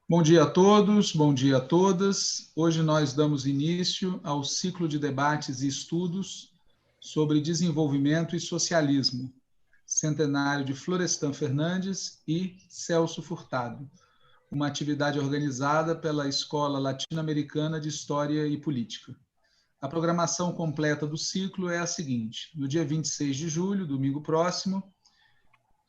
Bom dia a todos, bom dia a todas. Hoje nós damos início ao ciclo de debates e estudos sobre desenvolvimento e socialismo, centenário de Florestan Fernandes e Celso Furtado, uma atividade organizada pela Escola Latino-Americana de História e Política. A programação completa do ciclo é a seguinte: no dia 26 de julho, domingo próximo,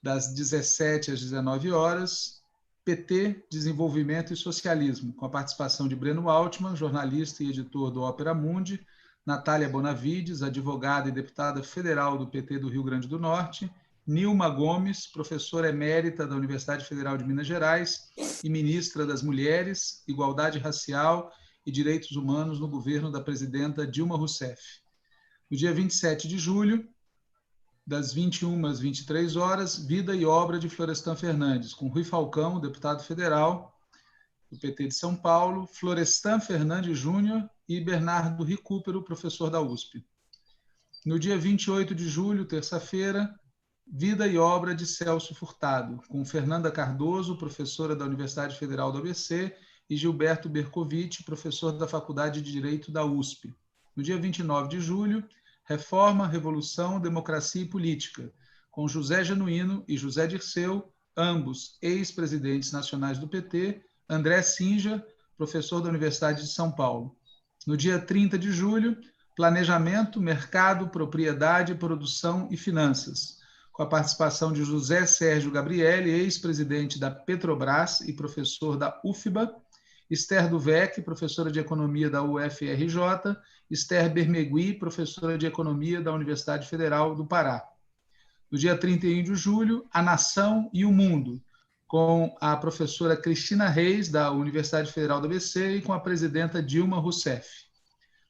das 17 às 19 horas, PT, Desenvolvimento e Socialismo, com a participação de Breno Altman, jornalista e editor do Ópera Mundi, Natália Bonavides, advogada e deputada federal do PT do Rio Grande do Norte, Nilma Gomes, professora emérita da Universidade Federal de Minas Gerais e ministra das Mulheres, Igualdade Racial e Direitos Humanos no governo da presidenta Dilma Rousseff. No dia 27 de julho, das 21 às 23 horas, Vida e Obra de Florestan Fernandes, com Rui Falcão, deputado federal do PT de São Paulo, Florestan Fernandes Júnior e Bernardo Recupero, professor da USP. No dia 28 de julho, terça-feira, Vida e Obra de Celso Furtado, com Fernanda Cardoso, professora da Universidade Federal do ABC, e Gilberto Bercovitch, professor da Faculdade de Direito da USP. No dia 29 de julho, Reforma, Revolução, Democracia e Política, com José Genuíno e José Dirceu, ambos ex-presidentes nacionais do PT, André Sinja, professor da Universidade de São Paulo. No dia 30 de julho, Planejamento, Mercado, Propriedade, Produção e Finanças, com a participação de José Sérgio Gabrielli, ex-presidente da Petrobras e professor da UFBA, Esther Duvec, professora de Economia da UFRJ, Esther Bermegui, professora de Economia da Universidade Federal do Pará. No dia 31 de julho, A Nação e o Mundo, com a professora Cristina Reis, da Universidade Federal do ABC, e com a presidenta Dilma Rousseff.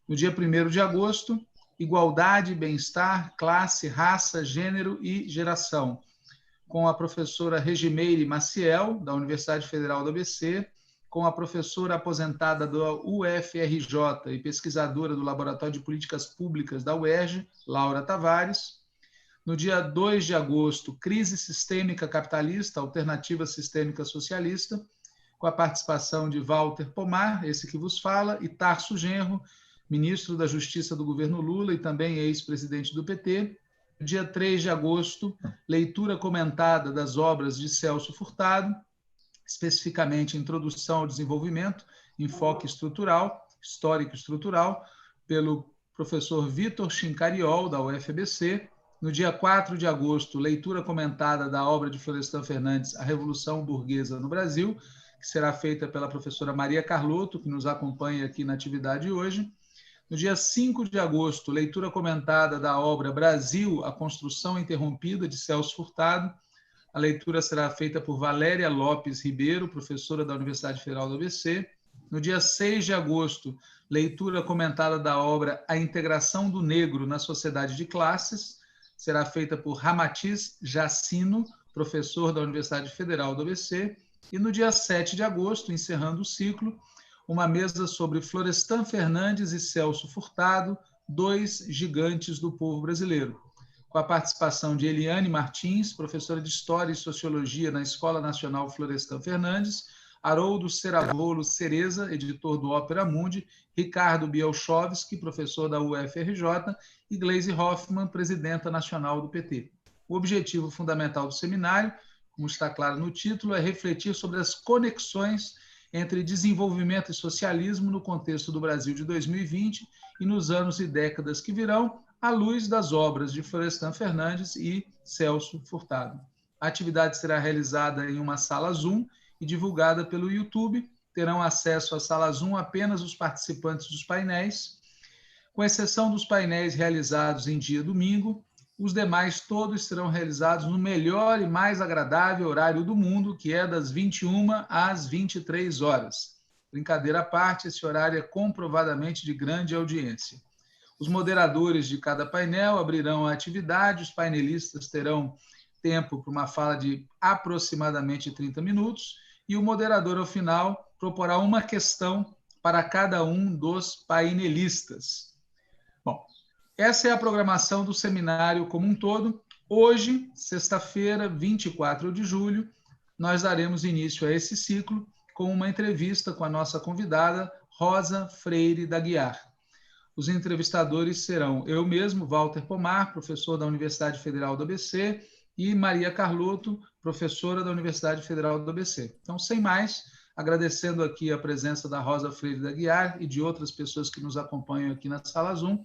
No dia 1º de agosto, Igualdade, Bem-Estar, Classe, Raça, Gênero e Geração, com a professora Regimeire Maciel, da Universidade Federal do ABC, com a professora aposentada da UFRJ e pesquisadora do Laboratório de Políticas Públicas da UERJ, Laura Tavares. No dia 2 de agosto, Crise Sistêmica Capitalista, Alternativa Sistêmica Socialista, com a participação de Walter Pomar, esse que vos fala, e Tarso Genro, ministro da Justiça do governo Lula e também ex-presidente do PT. No dia 3 de agosto, leitura comentada das obras de Celso Furtado, especificamente Introdução ao Desenvolvimento, Enfoque Estrutural, Histórico Estrutural, pelo professor Vitor Chincariol, da UFBC. No dia 4 de agosto, leitura comentada da obra de Florestan Fernandes, A Revolução Burguesa no Brasil, que será feita pela professora Maria Carlotto, que nos acompanha aqui na atividade hoje. No dia 5 de agosto, leitura comentada da obra Brasil, A Construção Interrompida, de Celso Furtado. A leitura será feita por Valéria Lopes Ribeiro, professora da Universidade Federal do ABC. No dia 6 de agosto, leitura comentada da obra A Integração do Negro na Sociedade de Classes, será feita por Ramatiz Jacino, professor da Universidade Federal do ABC. E no dia 7 de agosto, encerrando o ciclo, uma mesa sobre Florestan Fernandes e Celso Furtado, dois gigantes do povo brasileiro, com a participação de Eliane Martins, professora de História e Sociologia na Escola Nacional Florestan Fernandes, Haroldo Ceravolo Cereza, editor do Ópera Mundi, Ricardo Bielchowski, professor da UFRJ, e Gleisi Hoffmann, presidenta nacional do PT. O objetivo fundamental do seminário, como está claro no título, é refletir sobre as conexões entre desenvolvimento e socialismo no contexto do Brasil de 2020 e nos anos e décadas que virão, à luz das obras de Florestan Fernandes e Celso Furtado. A atividade será realizada em uma sala Zoom e divulgada pelo YouTube. Terão acesso à sala Zoom apenas os participantes dos painéis. Com exceção dos painéis realizados em dia domingo, os demais todos serão realizados no melhor e mais agradável horário do mundo, que é das 21 às 23 horas. Brincadeira à parte, esse horário é comprovadamente de grande audiência. Os moderadores de cada painel abrirão a atividade, os painelistas terão tempo para uma fala de aproximadamente 30 minutos e o moderador, ao final, proporá uma questão para cada um dos painelistas. Bom, essa é a programação do seminário como um todo. Hoje, sexta-feira, 24 de julho, nós daremos início a esse ciclo com uma entrevista com a nossa convidada, Rosa Freire da Guiar. Os entrevistadores serão eu mesmo, Walter Pomar, professor da Universidade Federal do ABC, e Maria Carlotto, professora da Universidade Federal do ABC. Então, sem mais, agradecendo aqui a presença da Rosa Freire da Guiar e de outras pessoas que nos acompanham aqui na sala Zoom,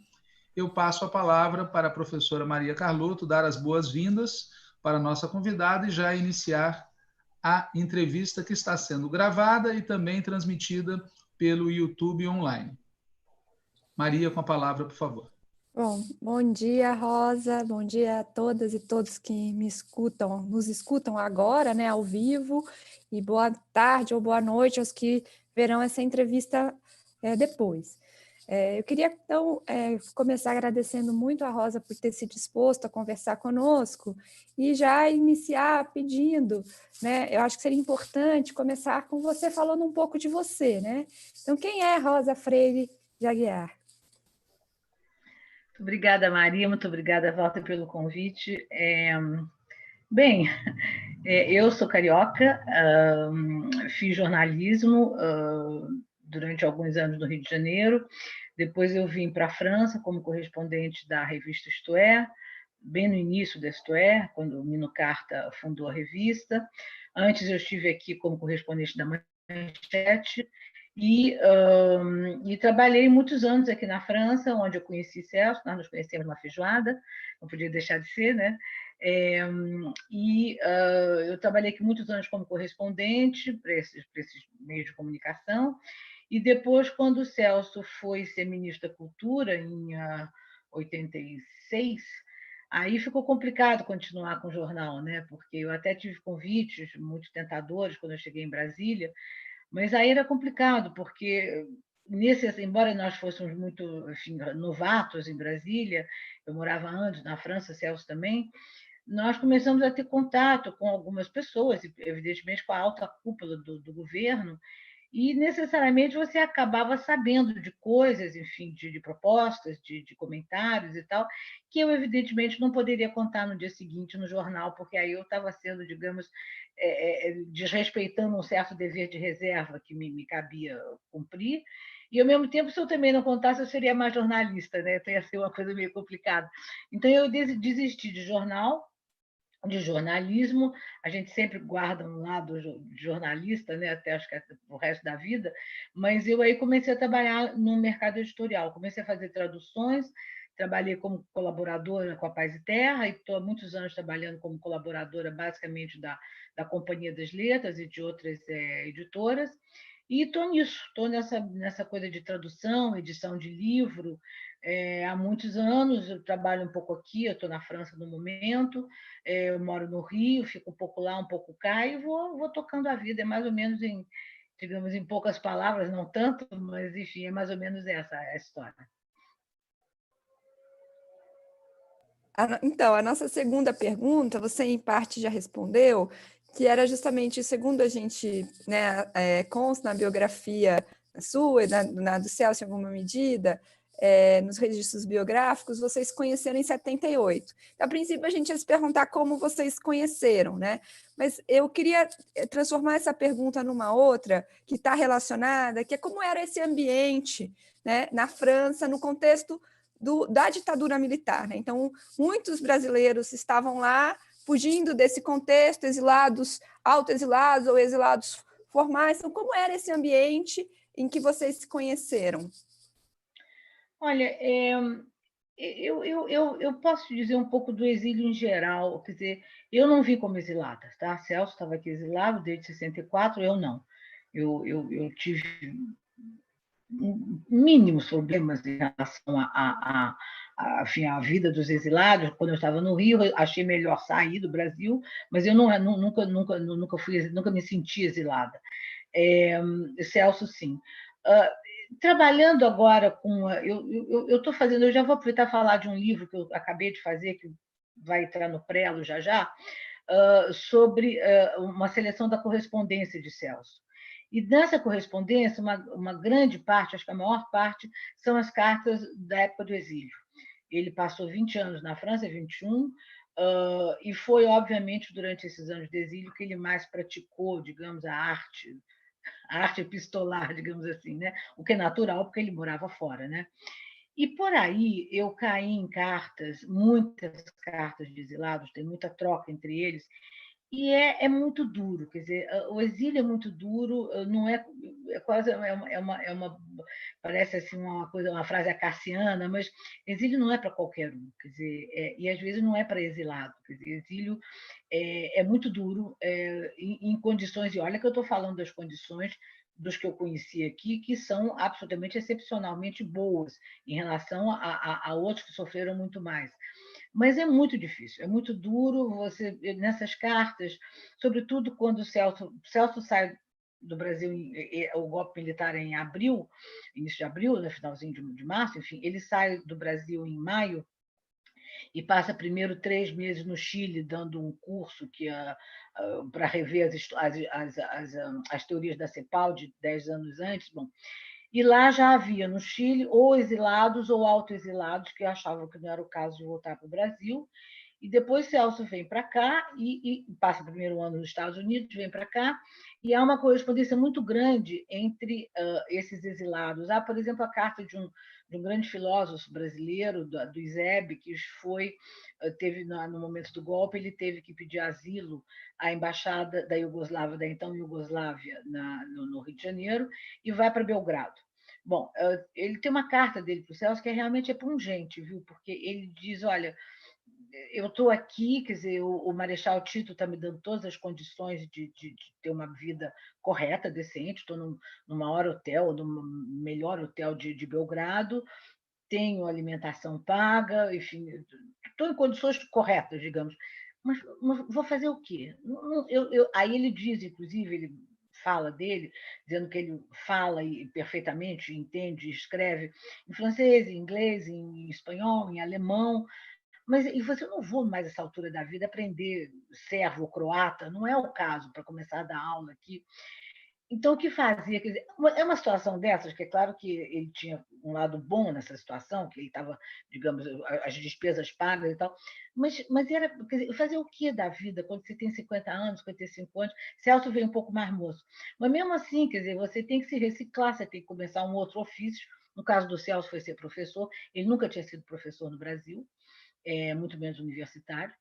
eu passo a palavra para a professora Maria Carlotto dar as boas-vindas para a nossa convidada e já iniciar a entrevista que está sendo gravada e também transmitida pelo YouTube online. Maria, com a palavra, por favor. Bom dia, Rosa. Bom dia a todas e todos que nos escutam agora, né, ao vivo. E boa tarde ou boa noite aos que verão essa entrevista depois. Eu queria, então, começar agradecendo muito a Rosa por ter se disposto a conversar conosco e já iniciar pedindo, né? Eu acho que seria importante começar com você falando um pouco de você, né? Então, quem é Rosa Freire de Aguiar? Obrigada, Maria, muito obrigada, Walter, pelo convite. Bem, eu sou carioca, fiz jornalismo durante alguns anos no Rio de Janeiro, depois eu vim para a França como correspondente da revista Isto É, bem no início da Isto É, quando o Mino Carta fundou a revista. Antes eu estive aqui como correspondente da Manchete, e trabalhei muitos anos aqui na França, onde eu conheci Celso, nós nos conhecemos numa feijoada, não podia deixar de ser, né? Eu trabalhei aqui muitos anos como correspondente para esses meios de comunicação, e depois, quando o Celso foi ser ministro da Cultura, em 86, aí ficou complicado continuar com o jornal, né? Porque eu até tive convites muito tentadores quando eu cheguei em Brasília, mas aí era complicado, porque embora nós fôssemos muito, enfim, novatos em Brasília, eu morava anos na França, Celso também, nós começamos a ter contato com algumas pessoas, evidentemente com a alta cúpula do governo, e necessariamente você acabava sabendo de coisas, enfim, de propostas, de comentários e tal, que eu, evidentemente, não poderia contar no dia seguinte no jornal, porque aí eu estava sendo, digamos, desrespeitando um certo dever de reserva que me cabia cumprir, e, ao mesmo tempo, se eu também não contasse, eu seria mais jornalista, né? Então, ia ser uma coisa meio complicada. Então, eu desisti de jornalismo, a gente sempre guarda um lado de jornalista, né, até acho que o resto da vida, mas eu aí comecei a trabalhar no mercado editorial, comecei a fazer traduções, trabalhei como colaboradora com a Paz e Terra, e estou há muitos anos trabalhando como colaboradora, basicamente, da Companhia das Letras e de outras editoras, e estou nessa coisa de tradução, edição de livro, há muitos anos. Eu trabalho um pouco aqui, eu estou na França no momento, eu moro no Rio, fico um pouco lá, um pouco cá, e vou tocando a vida. É mais ou menos, digamos, em poucas palavras, não tanto, mas, enfim, é mais ou menos essa a história. Então, a nossa segunda pergunta, você em parte já respondeu, que era justamente, segundo a gente, né, consta na biografia sua e na do Celso, em alguma medida, nos registros biográficos, vocês se conheceram em 78. A princípio, a gente ia se perguntar como vocês se conheceram, né? Mas eu queria transformar essa pergunta numa outra que está relacionada, que é como era esse ambiente, né, na França, no contexto da ditadura militar, né? Então, muitos brasileiros estavam lá fugindo desse contexto, exilados, autoexilados ou exilados formais. Então, como era esse ambiente em que vocês se conheceram? Olha, eu posso dizer um pouco do exílio em geral, quer dizer, eu não vi como exilada, tá? Celso estava aqui exilado desde 64, eu não. Eu tive mínimos problemas em relação enfim, à vida dos exilados. Quando eu estava no Rio, eu achei melhor sair do Brasil, mas eu nunca me senti exilada. Celso, sim. Trabalhando agora com... Eu estou fazendo... Eu já vou aproveitar e falar de um livro que eu acabei de fazer, que vai entrar no prelo já, sobre uma seleção da correspondência de Celso. E nessa correspondência, uma grande parte, acho que a maior parte, são as cartas da época do exílio. Ele passou 20 anos na França, 21, e foi, obviamente, durante esses anos de exílio que ele mais praticou, digamos, a arte a arte epistolar, digamos assim, né? O que é natural, porque ele morava fora, né? E por aí eu caí em cartas, muitas cartas de exilados, tem muita troca entre eles, e é muito duro, quer dizer, o exílio é muito duro, não é quase parece assim uma coisa, uma frase acaciana, mas exílio não é para qualquer um, quer dizer, e às vezes não é para exilado, quer dizer, exílio é muito duro, em condições, e olha que eu estou falando das condições dos que eu conheci aqui, que são absolutamente excepcionalmente boas em relação a outros que sofreram muito mais. Mas é muito difícil, é muito duro você nessas cartas, sobretudo quando o Celso sai do Brasil, o golpe militar é em abril, início de abril, no finalzinho de março, enfim, ele sai do Brasil em maio e passa primeiro 3 meses no Chile dando um curso para rever as teorias da CEPAL de 10 anos antes. Bom, e lá já havia no Chile ou exilados ou autoexilados que achavam que não era o caso de voltar para o Brasil. E depois Celso vem para cá e passa o primeiro ano nos Estados Unidos, vem para cá, e há uma correspondência muito grande entre esses exilados. Há, por exemplo, a carta de um grande filósofo brasileiro, do ISEB, que teve, no momento do golpe, ele teve que pedir asilo à embaixada da Iugoslávia, da então Iugoslávia, no Rio de Janeiro, e vai para Belgrado. Bom, ele tem uma carta dele para o Celso que realmente é pungente, viu? Porque ele diz, olha, eu estou aqui, quer dizer, o Marechal Tito está me dando todas as condições de ter uma vida correta, decente, estou no maior hotel, no melhor hotel de Belgrado, tenho alimentação paga, enfim, estou em condições corretas, digamos. Mas vou fazer o quê? Aí ele diz, inclusive, ele fala dele, dizendo que ele fala perfeitamente, entende, escreve em francês, em inglês, em espanhol, em alemão, mas e você não vou mais, essa altura da vida, aprender servo ou croata, não é o caso para começar a dar aula aqui. Então, o que fazia? Quer dizer, é uma situação dessas, que é claro que ele tinha um lado bom nessa situação, que ele estava, digamos, as despesas pagas e tal, mas era, quer dizer, fazer o que da vida quando você tem 50 anos, 55 anos? Celso veio um pouco mais moço. Mas mesmo assim, quer dizer, você tem que se reciclar, você tem que começar um outro ofício. No caso do Celso, foi ser professor, ele nunca tinha sido professor no Brasil, muito menos universitário,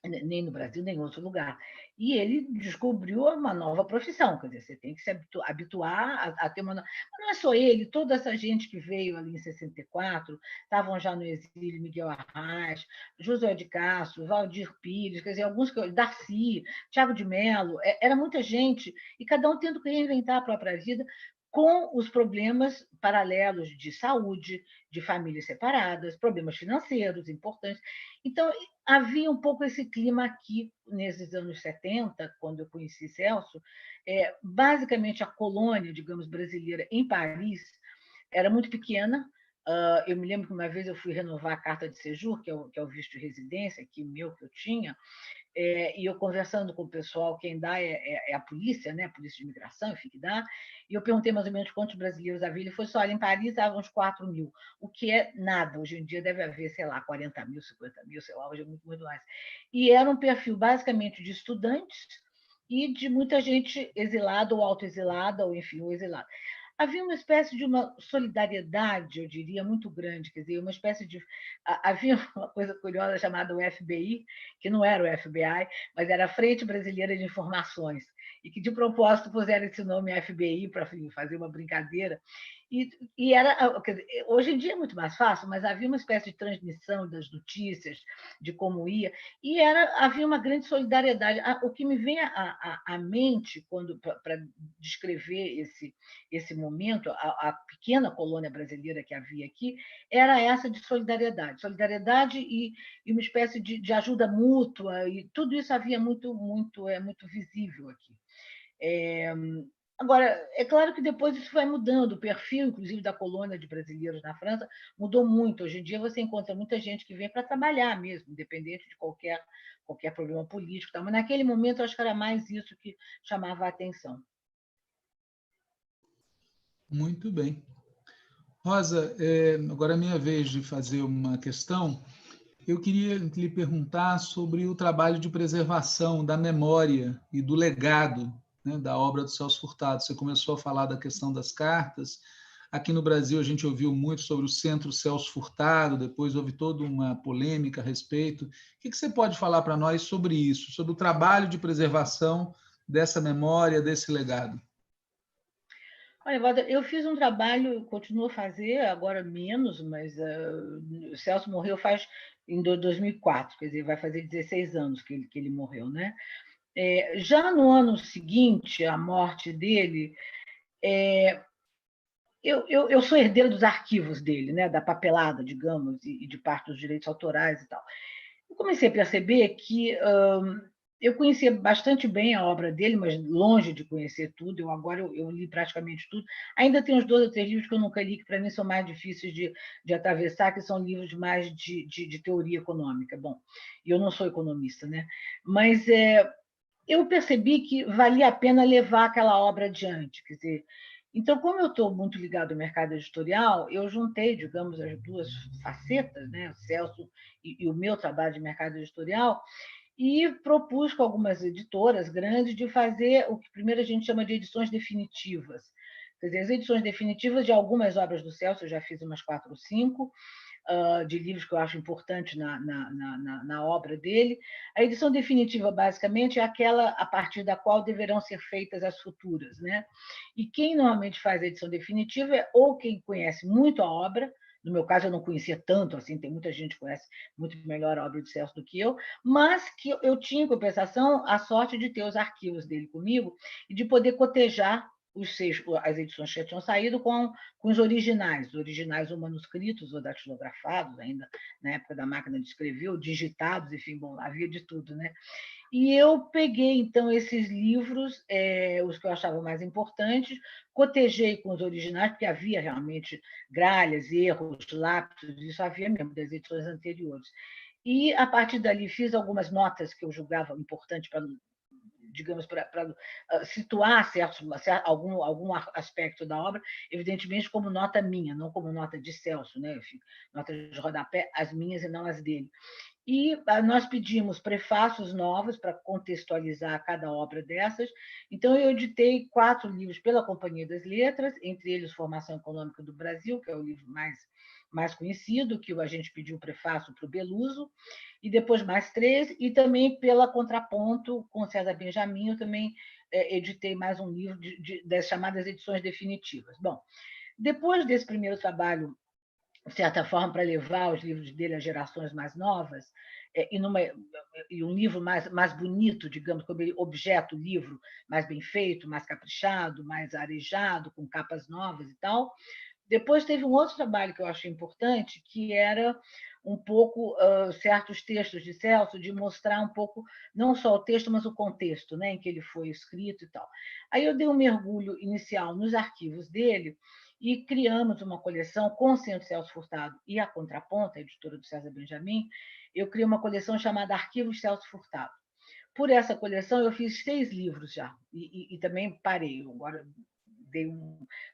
nem no Brasil, nem em outro lugar. E ele descobriu uma nova profissão, quer dizer, você tem que se habituar a ter uma. Mas não é só ele, toda essa gente que veio ali em 64, estavam já no exílio, Miguel Arraes, José de Castro, Valdir Pires, quer dizer, alguns, Darcy, Tiago de Mello, era muita gente, e cada um tendo que reinventar a própria vida, com os problemas paralelos de saúde, de famílias separadas, problemas financeiros importantes. Então, havia um pouco esse clima aqui, nesses anos 70, quando eu conheci Celso. Basicamente, a colônia, digamos, brasileira em Paris era muito pequena. Eu me lembro que uma vez eu fui renovar a carta de séjour, que é o visto de residência que eu tinha, e eu conversando com o pessoal, quem dá é a polícia, né? A polícia de imigração, enfim, que dá, e eu perguntei mais ou menos quantos brasileiros havia, ele falou só, olha, em Paris estavam uns 4 mil, o que é nada, hoje em dia deve haver, sei lá, 40 mil, 50 mil, sei lá, hoje é muito, muito mais. E era um perfil basicamente de estudantes e de muita gente exilada ou autoexilada, ou enfim, ou exilada. Havia uma espécie de uma solidariedade, eu diria, muito grande, quer dizer, uma espécie de. Havia uma coisa curiosa chamada o FBI, que não era o FBI, mas era a Frente Brasileira de Informações, e que de propósito puseram esse nome FBI para fazer uma brincadeira. E era, quer dizer, hoje em dia é muito mais fácil, mas havia uma espécie de transmissão das notícias, de como ia, e havia uma grande solidariedade. O que me vem à mente para descrever esse momento, a pequena colônia brasileira que havia aqui, era essa de solidariedade. Solidariedade e uma espécie de ajuda mútua, e tudo isso havia muito visível aqui. Agora, é claro que depois isso vai mudando, o perfil, inclusive, da colônia de brasileiros na França mudou muito. Hoje em dia você encontra muita gente que vem para trabalhar mesmo, independente de qualquer problema político. Mas naquele momento eu acho que era mais isso que chamava a atenção. Muito bem. Rosa, agora é minha vez de fazer uma questão. Eu queria lhe perguntar sobre o trabalho de preservação da memória e do legado né, da obra do Celso Furtado. Você começou a falar da questão das cartas. Aqui no Brasil, a gente ouviu muito sobre o Centro Celso Furtado, depois houve toda uma polêmica a respeito. O que você pode falar para nós sobre isso, sobre o trabalho de preservação dessa memória, desse legado? Olha, Walter, eu fiz um trabalho, continuo a fazer, agora menos, mas o Celso morreu faz em 2004, quer dizer, vai fazer 16 anos que ele morreu, né? Já no ano seguinte, à morte dele, eu sou herdeira dos arquivos dele, né, da papelada, digamos, e de parte dos direitos autorais e tal. Eu comecei a perceber que eu conhecia bastante bem a obra dele, mas longe de conhecer tudo. Agora eu li praticamente tudo. Ainda tem uns 2 ou 3 livros que eu nunca li, que para mim são mais difíceis de atravessar, que são livros mais de teoria econômica. Bom, e eu não sou economista, né? Mas eu percebi que valia a pena levar aquela obra adiante. Quer dizer, então, como eu estou muito ligado ao mercado editorial, eu juntei, digamos, as duas facetas, né, o Celso e o meu trabalho de mercado editorial, e propus com algumas editoras grandes de fazer o que primeiro a gente chama de edições definitivas. Quer dizer, as edições definitivas de algumas obras do Celso, eu já fiz umas 4 ou 5, de livros que eu acho importantes na obra dele. A edição definitiva, basicamente, é aquela a partir da qual deverão ser feitas as futuras, né? E quem normalmente faz a edição definitiva é ou quem conhece muito a obra. No meu caso, eu não conhecia tanto, assim, tem muita gente que conhece muito melhor a obra de Celso do que eu, mas que eu tinha, em compensação, a sorte de ter os arquivos dele comigo e de poder cotejar as edições que já tinham saído com os originais ou manuscritos ou datilografados, ainda na época da máquina de escrever, ou digitados, enfim, bom, havia de tudo, né? E eu peguei, então, esses livros, os que eu achava mais importantes, cotejei com os originais, porque havia realmente gralhas, erros, lapsos, isso havia mesmo das edições anteriores. E, a partir dali, fiz algumas notas que eu julgava importantes para, digamos, para situar algum aspecto da obra, evidentemente como nota minha, não como nota de Celso, né? Enfim, nota de rodapé, as minhas e não as dele. E nós pedimos prefácios novos para contextualizar cada obra dessas. Então, eu editei 4 livros pela Companhia das Letras, entre eles Formação Econômica do Brasil, que é o livro mais conhecido, que a gente pediu prefácio para o Beluso, e depois mais 3, e também pela Contraponto, com César Benjamin, eu também editei mais um livro das chamadas edições definitivas. Bom, depois desse primeiro trabalho, de certa forma, para levar os livros dele às gerações mais novas, e um livro mais bonito, digamos, como objeto, livro mais bem feito, mais caprichado, mais arejado, com capas novas e tal. Depois teve um outro trabalho que eu achei importante, que era um pouco certos textos de Celso, de mostrar um pouco, não só o texto, mas o contexto, né, em que ele foi escrito e tal. Aí eu dei um mergulho inicial nos arquivos dele e criamos uma coleção com o Centro Celso Furtado e a Contraponto, a editora do César Benjamin. Eu criei uma coleção chamada Arquivos Celso Furtado. Por essa coleção, eu fiz 6 livros já, e também parei. Agora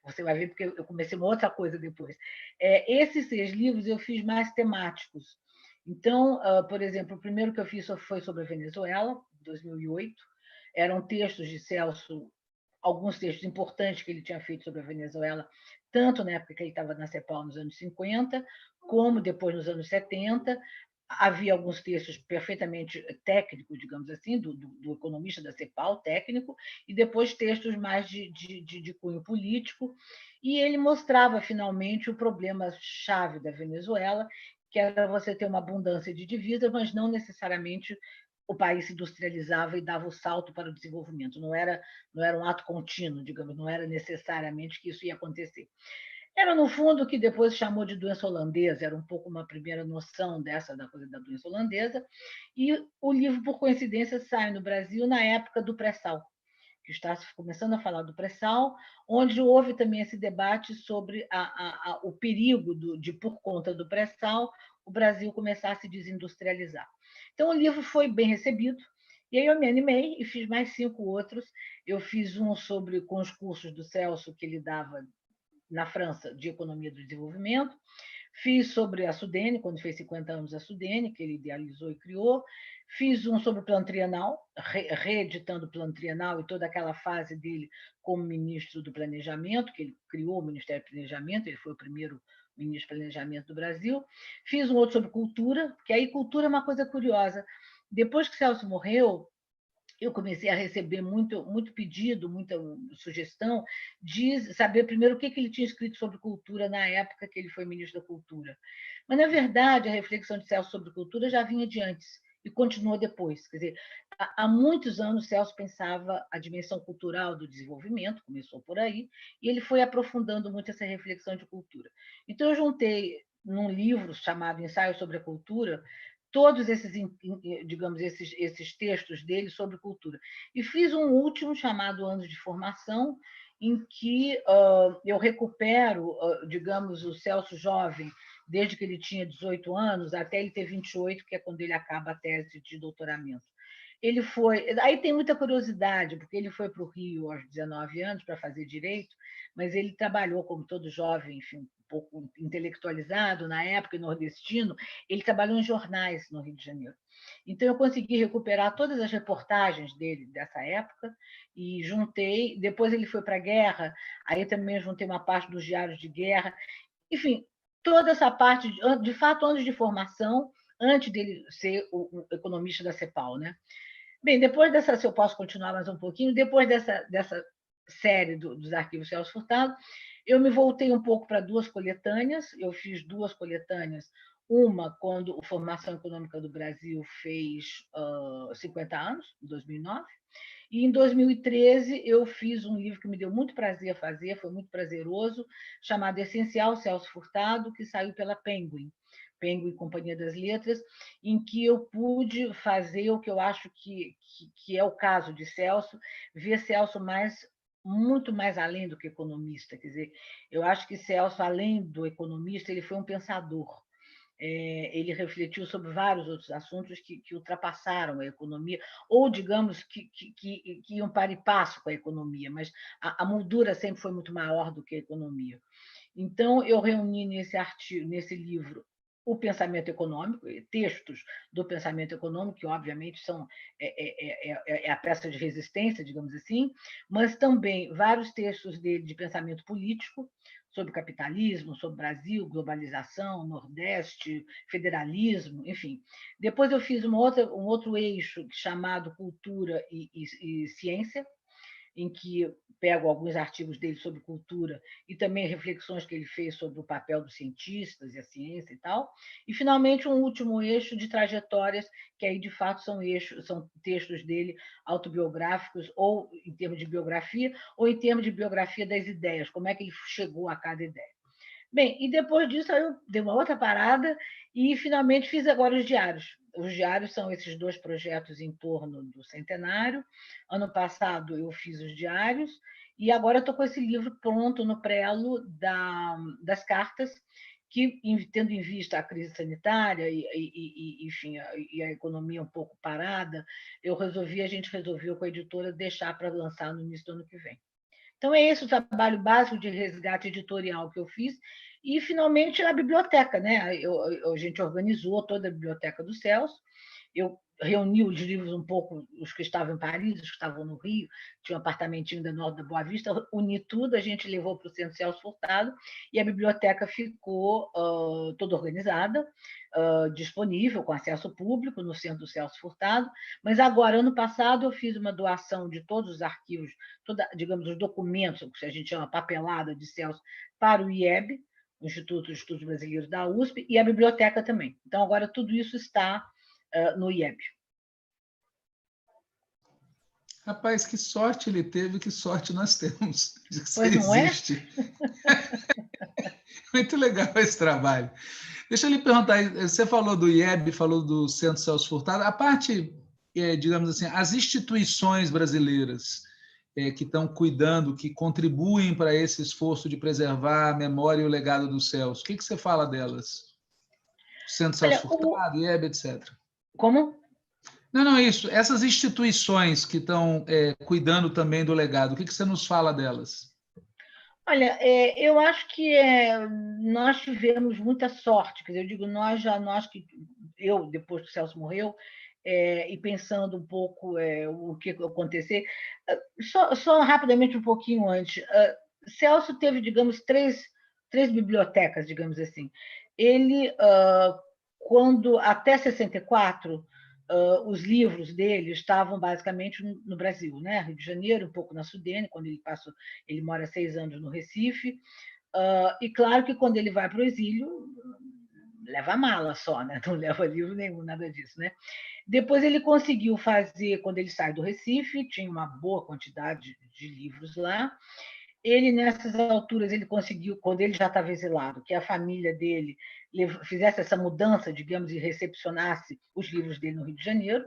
você vai ver, porque eu comecei uma outra coisa depois. Esses 6 livros eu fiz mais temáticos. Então, por exemplo, o primeiro que eu fiz foi sobre a Venezuela, 2008. Eram textos de Celso, alguns textos importantes que ele tinha feito sobre a Venezuela, tanto na época que ele estava na CEPAL, nos anos 50, como depois nos anos 70. Havia alguns textos perfeitamente técnicos, digamos assim, do economista da CEPAL, técnico, e depois textos mais de cunho político, e ele mostrava, finalmente, o problema-chave da Venezuela, que era você ter uma abundância de divisas, mas não necessariamente o país se industrializava e dava o salto para o desenvolvimento. Não era um ato contínuo, digamos, não era necessariamente que isso ia acontecer. Era, no fundo, o que depois chamou de doença holandesa, era um pouco uma primeira noção da coisa da doença holandesa, e o livro, por coincidência, sai no Brasil na época do pré-sal, que está começando a falar do pré-sal, onde houve também esse debate sobre o perigo por conta do pré-sal, o Brasil começar a se desindustrializar. Então, o livro foi bem recebido, e aí eu me animei e fiz mais 5 outros. Eu fiz um com os cursos do Celso que ele dava na França de Economia do Desenvolvimento, Fiz sobre a Sudene, quando fez 50 anos a Sudene, que ele idealizou e criou. Fiz um sobre o Plano Trienal, reeditando o Plano Trienal e toda aquela fase dele como ministro do Planejamento, que ele criou o Ministério do Planejamento, ele foi o primeiro ministro do Planejamento do Brasil. Fiz um outro sobre cultura, que aí cultura é uma coisa curiosa. Depois que Celso morreu, eu comecei a receber muito pedido, muita sugestão de saber primeiro o que ele tinha escrito sobre cultura na época que ele foi ministro da Cultura. Mas, na verdade, a reflexão de Celso sobre cultura já vinha de antes e continuou depois. Quer dizer, há muitos anos, Celso pensava a dimensão cultural do desenvolvimento, começou por aí, e ele foi aprofundando muito essa reflexão de cultura. Então, eu juntei num livro chamado Ensaio sobre a Cultura todos esses, digamos, esses textos dele sobre cultura. E fiz um último chamado Anos de Formação, em que eu recupero, digamos, o Celso jovem, desde que ele tinha 18 anos até ele ter 28, que é quando ele acaba a tese de doutoramento. Ele foi. Aí tem muita curiosidade, porque ele foi para o Rio aos 19 anos para fazer direito, mas ele trabalhou, como todo jovem, enfim, um pouco intelectualizado na época, nordestino, ele trabalhou em jornais no Rio de Janeiro. Então, eu consegui recuperar todas as reportagens dele dessa época e juntei. Depois, ele foi para a guerra, aí também juntei uma parte dos diários de guerra. Enfim, toda essa parte, de fato, anos de formação, antes dele ser o economista da CEPAL, né? Bem, depois dessa, se eu posso continuar mais um pouquinho, depois dessa série dos arquivos Celso Furtado, eu me voltei um pouco para duas coletâneas, eu fiz duas coletâneas, uma quando a Formação Econômica do Brasil fez 50 anos, em 2009, e em 2013 eu fiz um livro que me deu muito prazer fazer, foi muito prazeroso, chamado Essencial Celso Furtado, que saiu pela Penguin Companhia das Letras, em que eu pude fazer o que eu acho que é o caso de Celso, ver Celso muito mais além do que economista. Quer dizer, eu acho que Celso, além do economista, ele foi um pensador. Ele refletiu sobre vários outros assuntos que ultrapassaram a economia, ou, digamos, que iam para e passo com a economia, mas a moldura sempre foi muito maior do que a economia. Então, eu reuni nesse livro, o pensamento econômico, textos do pensamento econômico, que obviamente são a peça de resistência, digamos assim, mas também vários textos dele de pensamento político, sobre capitalismo, sobre Brasil, globalização, Nordeste, federalismo, enfim. Depois eu fiz um outro eixo chamado Cultura e Ciência, em que pego alguns artigos dele sobre cultura e também reflexões que ele fez sobre o papel dos cientistas e a ciência e tal. E, finalmente, um último eixo de trajetórias, que aí, de fato, são textos dele autobiográficos, ou em termos de biografia, ou em termos de biografia das ideias, como é que ele chegou a cada ideia. Bem, e depois disso eu dei uma outra parada e, finalmente, fiz agora os diários. Os diários são esses dois projetos em torno do centenário. Ano passado eu fiz os diários e agora estou com esse livro pronto no prelo das cartas, que, tendo em vista a crise sanitária enfim, e a economia um pouco parada, a gente resolveu com a editora deixar para lançar no início do ano que vem. Então, é esse o trabalho básico de resgate editorial que eu fiz. E, finalmente, a biblioteca, né? A gente organizou toda a biblioteca do Celso. Eu reuni os livros um pouco, os que estavam em Paris, os que estavam no Rio, tinha um apartamentinho da Norte da Boa Vista, uni tudo, a gente levou para o Centro Celso Furtado e a biblioteca ficou toda organizada, disponível, com acesso público, no Centro do Celso Furtado. Mas agora, ano passado, eu fiz uma doação de todos os arquivos, digamos, os documentos, que a gente chama papelada de Celso, para o IEB, o Instituto de Estudos Brasileiros da USP, e a biblioteca também. Então, agora tudo isso está no IEB. Rapaz, que sorte ele teve, que sorte nós temos de que Pois você não é? existe. Muito legal esse trabalho. Deixa eu lhe perguntar, você falou do IEB, falou do Centro Celso Furtado, a parte, digamos assim, as instituições brasileiras que estão cuidando, que contribuem para esse esforço de preservar a memória e o legado do Celso, o que você fala delas? Centro Celso Furtado, IEB, etc. Como? Não, isso. Essas instituições que estão cuidando também do legado, o que você nos fala delas? Olha, eu acho que nós tivemos muita sorte, quer dizer, eu digo nós que eu, depois que o Celso morreu, e pensando um pouco o que acontecer, só rapidamente um pouquinho antes, Celso teve, digamos, três bibliotecas, digamos assim. Ele, quando até 64, os livros dele estavam basicamente no Brasil, né? Rio de Janeiro, um pouco na Sudene, quando ele mora 6 anos no Recife, e claro que quando ele vai para o exílio, leva a mala só, né? Não leva livro nenhum, nada disso, né? Depois ele conseguiu fazer, quando ele sai do Recife, tinha uma boa quantidade de livros lá. Ele, nessas alturas, ele conseguiu, quando ele já estava exilado, que a família dele fizesse essa mudança, digamos, e recepcionasse os livros dele no Rio de Janeiro.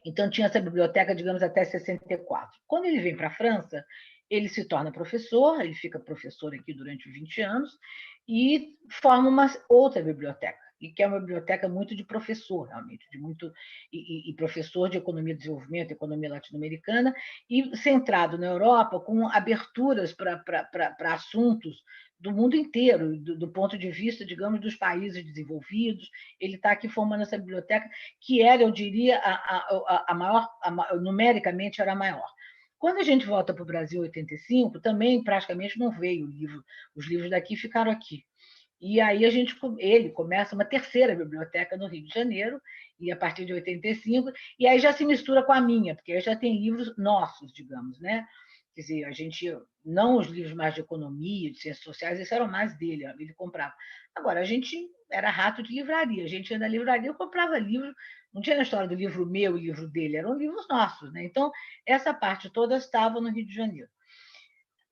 Então, tinha essa biblioteca, digamos, até 64. Quando ele vem para a França, ele se torna professor, ele fica professor aqui durante 20 anos e forma uma outra biblioteca, e que é uma biblioteca muito de professor, realmente, de muito e professor de economia de desenvolvimento, economia latino-americana, e centrado na Europa, com aberturas para assuntos do mundo inteiro, do ponto de vista, digamos, dos países desenvolvidos. Ele está aqui formando essa biblioteca, que era, eu diria, a maior, numericamente era a maior. Quando a gente volta para o Brasil em 85, também praticamente não veio o livro, os livros daqui ficaram aqui. E aí ele começa uma terceira biblioteca no Rio de Janeiro, e a partir de 85, e aí já se mistura com a minha, porque aí já tem livros nossos, digamos, né? Quer dizer, a gente, não os livros mais de economia, de ciências sociais, esses eram mais dele, ele comprava. Agora, a gente era rato de livraria, a gente ia na livraria, eu comprava livro, não tinha a história do livro meu e livro dele, eram livros nossos, né? Então, essa parte toda estava no Rio de Janeiro.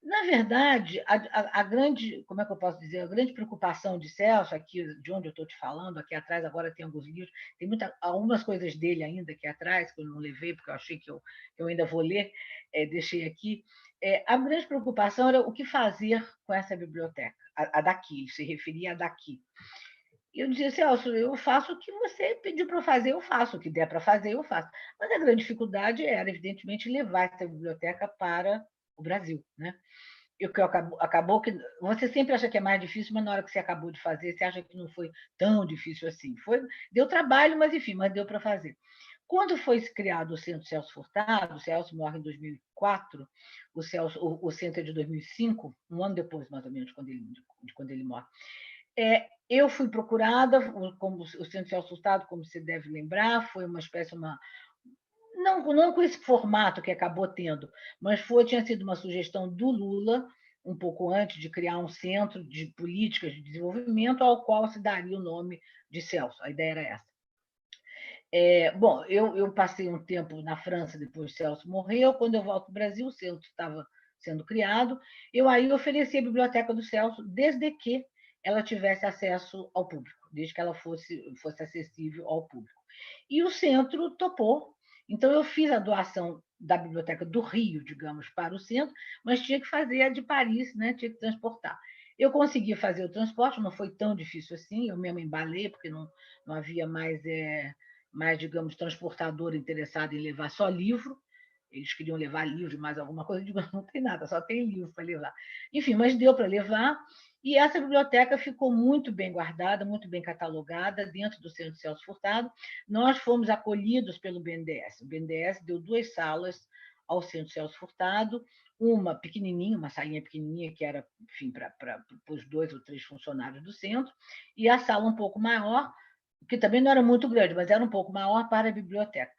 Na verdade, a grande, como é que eu posso dizer, a grande preocupação de Celso, aqui de onde eu estou te falando, aqui atrás agora tem alguns livros, tem algumas coisas dele ainda aqui atrás, que eu não levei, porque eu achei que eu ainda vou ler, deixei aqui. A grande preocupação era o que fazer com essa biblioteca, a daqui, se referia a daqui. Eu dizia, Celso, eu faço o que você pediu para eu fazer, eu faço, o que der para fazer, eu faço. Mas a grande dificuldade era, evidentemente, levar essa biblioteca para o Brasil, né? E o que acabou que você sempre acha que é mais difícil, mas na hora que você acabou de fazer, você acha que não foi tão difícil assim. Deu trabalho, mas enfim, mas deu para fazer. Quando foi criado o Centro Celso Furtado, o Celso morre em 2004, o Centro é de 2005, um ano depois, mais ou menos, de quando ele morre. Eu fui procurada, como o Centro Celso Furtado, como você deve lembrar, foi uma espécie, não com esse formato que acabou tendo, mas tinha sido uma sugestão do Lula, um pouco antes de criar um centro de políticas de desenvolvimento, ao qual se daria o nome de Celso. A ideia era essa. Bom, eu passei um tempo na França depois que Celso morreu. Quando eu volto ao Brasil, o centro estava sendo criado. Eu aí ofereci a biblioteca do Celso, desde que ela tivesse acesso ao público, desde que ela fosse acessível ao público. E o centro topou. Então, eu fiz a doação da biblioteca do Rio, digamos, para o centro, mas tinha que fazer a de Paris, né? Tinha que transportar. Eu consegui fazer o transporte, não foi tão difícil assim, eu mesmo embalei, porque não havia mais, digamos, transportador interessado em levar só livro. Eles queriam levar livro e mais alguma coisa. Eu digo, não tem nada, só tem livro para levar. Enfim, mas deu para levar. E essa biblioteca ficou muito bem guardada, muito bem catalogada dentro do Centro Celso Furtado. Nós fomos acolhidos pelo BNDES. O BNDES deu 2 salas ao Centro Celso Furtado, uma pequenininha, uma salinha pequenininha, que era, enfim, para os 2 ou 3 funcionários do centro, e a sala um pouco maior, que também não era muito grande, mas era um pouco maior, para a biblioteca.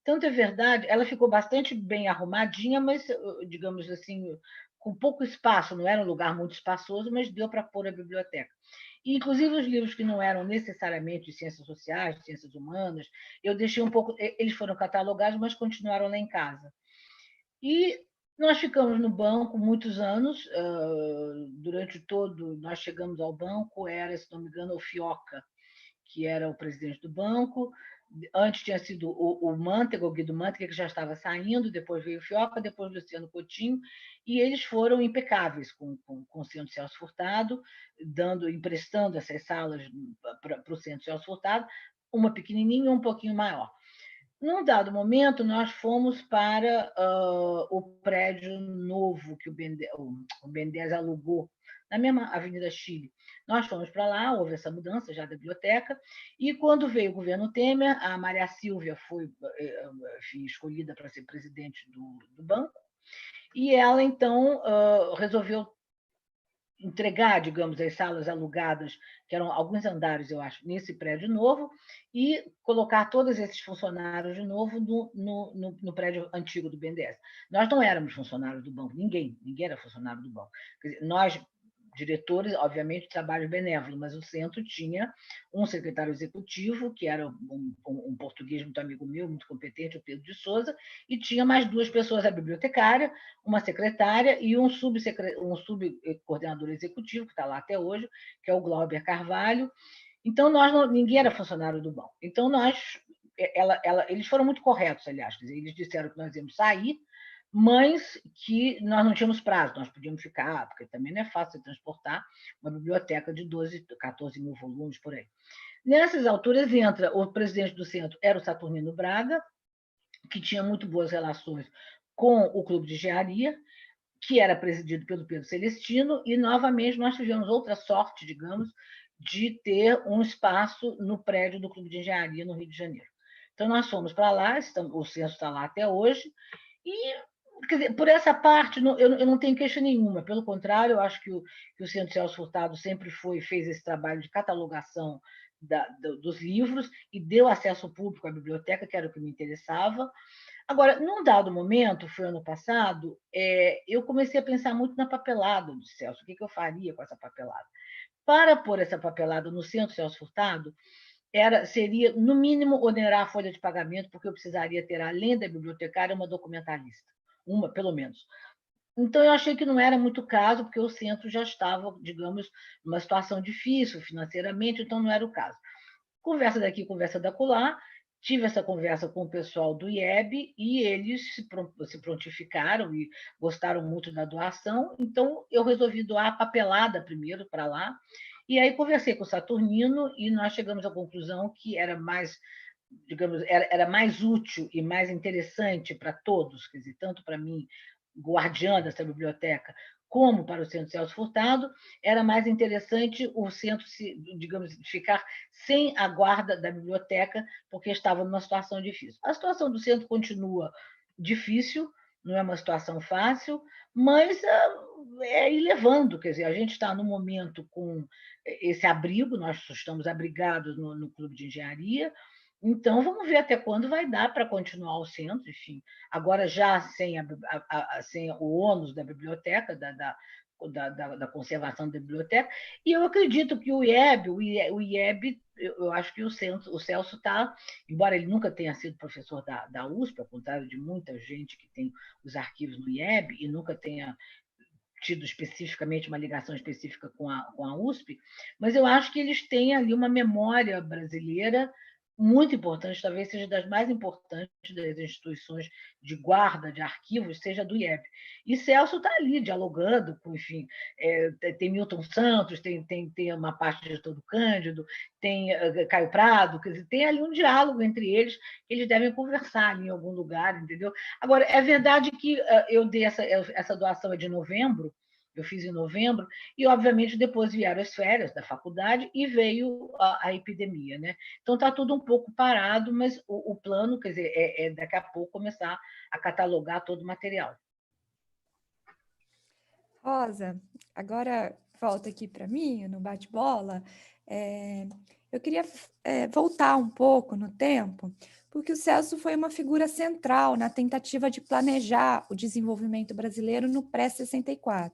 Tanto é verdade, ela ficou bastante bem arrumadinha, mas, digamos assim, com pouco espaço, não era um lugar muito espaçoso, mas deu para pôr a biblioteca. E, inclusive, os livros que não eram necessariamente de ciências sociais, de ciências humanas, eu deixei um pouco, eles foram catalogados, mas continuaram lá em casa. E nós ficamos no banco muitos anos, durante todo, nós chegamos ao banco, se não me engano, o Fioca, que era o presidente do banco. Antes tinha sido o Mantega, o Guido Mantega, que já estava saindo, depois veio o Fioca, depois o Luciano Coutinho, e eles foram impecáveis com o Centro Celso Furtado, emprestando essas salas para o Centro Celso Furtado, uma pequenininha e um pouquinho maior. Num dado momento, nós fomos para o prédio novo que o BNDES alugou, na mesma Avenida Chile. Nós fomos para lá, houve essa mudança já da biblioteca, e quando veio o governo Temer, a Maria Silvia foi, enfim, escolhida para ser presidente do banco, e ela, então, resolveu entregar, digamos, as salas alugadas, que eram alguns andares, eu acho, nesse prédio novo, e colocar todos esses funcionários de novo no prédio antigo do BNDES. Nós não éramos funcionários do banco, ninguém era funcionário do banco. Quer dizer, nós, diretores, obviamente, trabalho benévolo, mas o centro tinha um secretário executivo, que era um português muito amigo meu, muito competente, o Pedro de Souza, e tinha mais 2 pessoas, a bibliotecária, uma secretária e um subcoordenador executivo, que está lá até hoje, que é o Glauber Carvalho. Então, ninguém era funcionário do banco. Então, eles foram muito corretos, aliás, eles disseram que nós íamos sair, mas que nós não tínhamos prazo, nós podíamos ficar, porque também não é fácil de transportar uma biblioteca de 12, 14 mil volumes por aí. Nessas alturas entra o presidente do centro, era o Saturnino Braga, que tinha muito boas relações com o Clube de Engenharia, que era presidido pelo Pedro Celestino, e novamente nós tivemos outra sorte, digamos, de ter um espaço no prédio do Clube de Engenharia no Rio de Janeiro. Então nós fomos para lá, o centro está lá até hoje, e quer dizer, por essa parte, eu não tenho queixa nenhuma. Pelo contrário, eu acho que o Centro Celso Furtado sempre fez esse trabalho de catalogação dos livros e deu acesso público à biblioteca, que era o que me interessava. Agora, num dado momento, foi ano passado, eu comecei a pensar muito na papelada do Celso. O que eu faria com essa papelada? Para pôr essa papelada no Centro Celso Furtado, seria, no mínimo, onerar a folha de pagamento, porque eu precisaria ter, além da bibliotecária, uma documentalista. Uma, pelo menos. Então, eu achei que não era muito o caso, porque o centro já estava, digamos, numa situação difícil financeiramente, então não era o caso. Conversa daqui, conversa da acolá, tive essa conversa com o pessoal do IEB e eles se prontificaram e gostaram muito da doação, então eu resolvi doar a papelada primeiro para lá, e aí conversei com o Saturnino e nós chegamos à conclusão que era mais, digamos, era mais útil e mais interessante para todos, quer dizer, tanto para mim, guardiã dessa biblioteca, como para o Centro Celso Furtado, era mais interessante o centro, digamos, ficar sem a guarda da biblioteca, porque estava numa situação difícil. A situação do centro continua difícil, não é uma situação fácil, mas é ir levando, quer dizer, a gente está no momento com esse abrigo, nós estamos abrigados no Clube de Engenharia, então vamos ver até quando vai dar para continuar o centro, enfim, agora já sem o ônus da biblioteca, da conservação da biblioteca, e eu acredito que o IEB, eu acho que o Celso está, embora ele nunca tenha sido professor da USP, ao contrário de muita gente que tem os arquivos no IEB e nunca tenha tido especificamente uma ligação específica com a USP, mas eu acho que eles têm ali uma memória brasileira muito importante, talvez seja das mais importantes das instituições de guarda de arquivos, seja do IEB. E Celso está ali dialogando com, enfim, tem Milton Santos, tem uma parte de Getúlio Cândido, tem Caio Prado, quer dizer, tem ali um diálogo entre eles, que eles devem conversar ali em algum lugar, entendeu? Agora, é verdade que eu dei essa doação de novembro, eu fiz em novembro, e, obviamente, depois vieram as férias da faculdade e veio a epidemia, né? Então, está tudo um pouco parado, mas o plano, quer dizer, daqui a pouco começar a catalogar todo o material. Rosa, agora volta aqui para mim, no bate-bola. Eu queria voltar um pouco no tempo, porque o Celso foi uma figura central na tentativa de planejar o desenvolvimento brasileiro no pré-64,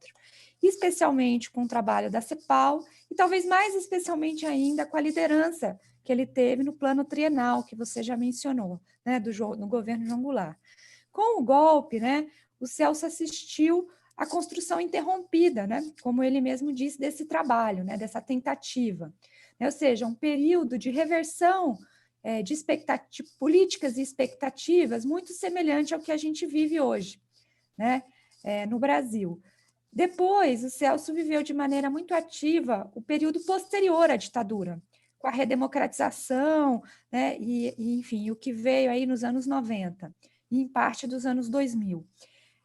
especialmente com o trabalho da CEPAL e talvez mais especialmente ainda com a liderança que ele teve no plano trienal, que você já mencionou, né, no governo João Goulart. Com o golpe, né, o Celso assistiu à construção interrompida, né, como ele mesmo disse, desse trabalho, né, dessa tentativa. Ou seja, um período de reversão de políticas e expectativas muito semelhante ao que a gente vive hoje, né, no Brasil. Depois, o Celso viveu de maneira muito ativa o período posterior à ditadura, com a redemocratização, né, enfim, o que veio aí nos anos 90 e em parte dos anos 2000.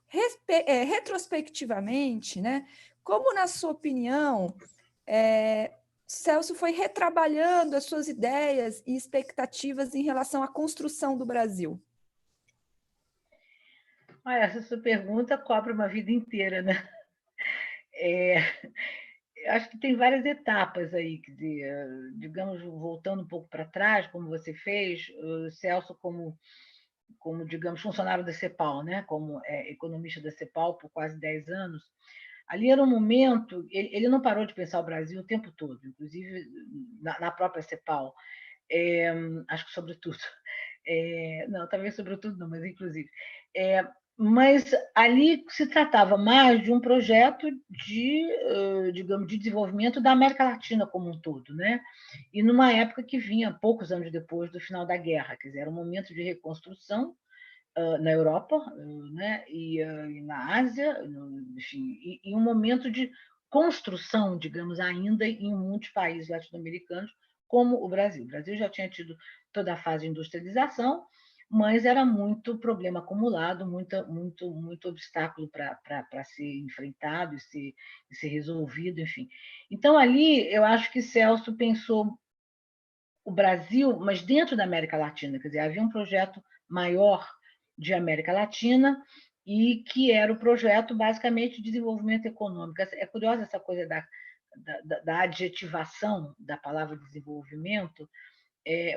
Retrospectivamente, né, como, na sua opinião, Celso foi retrabalhando as suas ideias e expectativas em relação à construção do Brasil? Essa sua pergunta cobre uma vida inteira, né? Acho que tem várias etapas aí, quer dizer, digamos, voltando um pouco para trás, como você fez, o Celso como, digamos, funcionário da CEPAL, né? Como economista da CEPAL por quase 10 anos, ali era um momento, ele não parou de pensar o Brasil o tempo todo, inclusive na própria CEPAL, acho que sobretudo, não, talvez sobretudo não, mas inclusive. Mas ali se tratava mais de um projeto digamos, de desenvolvimento da América Latina como um todo, né? E numa época que vinha poucos anos depois do final da guerra, quer dizer, era um momento de reconstrução na Europa, né? E na Ásia, enfim, e um momento de construção, digamos, ainda em muitos países latino-americanos, como o Brasil. O Brasil já tinha tido toda a fase de industrialização, mas era muito problema acumulado, muito obstáculo para ser enfrentado e ser resolvido, enfim. Então, ali, eu acho que Celso pensou o Brasil, mas dentro da América Latina, quer dizer, havia um projeto maior de América Latina e que era o projeto, basicamente, de desenvolvimento econômico. É curiosa essa coisa da adjetivação da palavra desenvolvimento.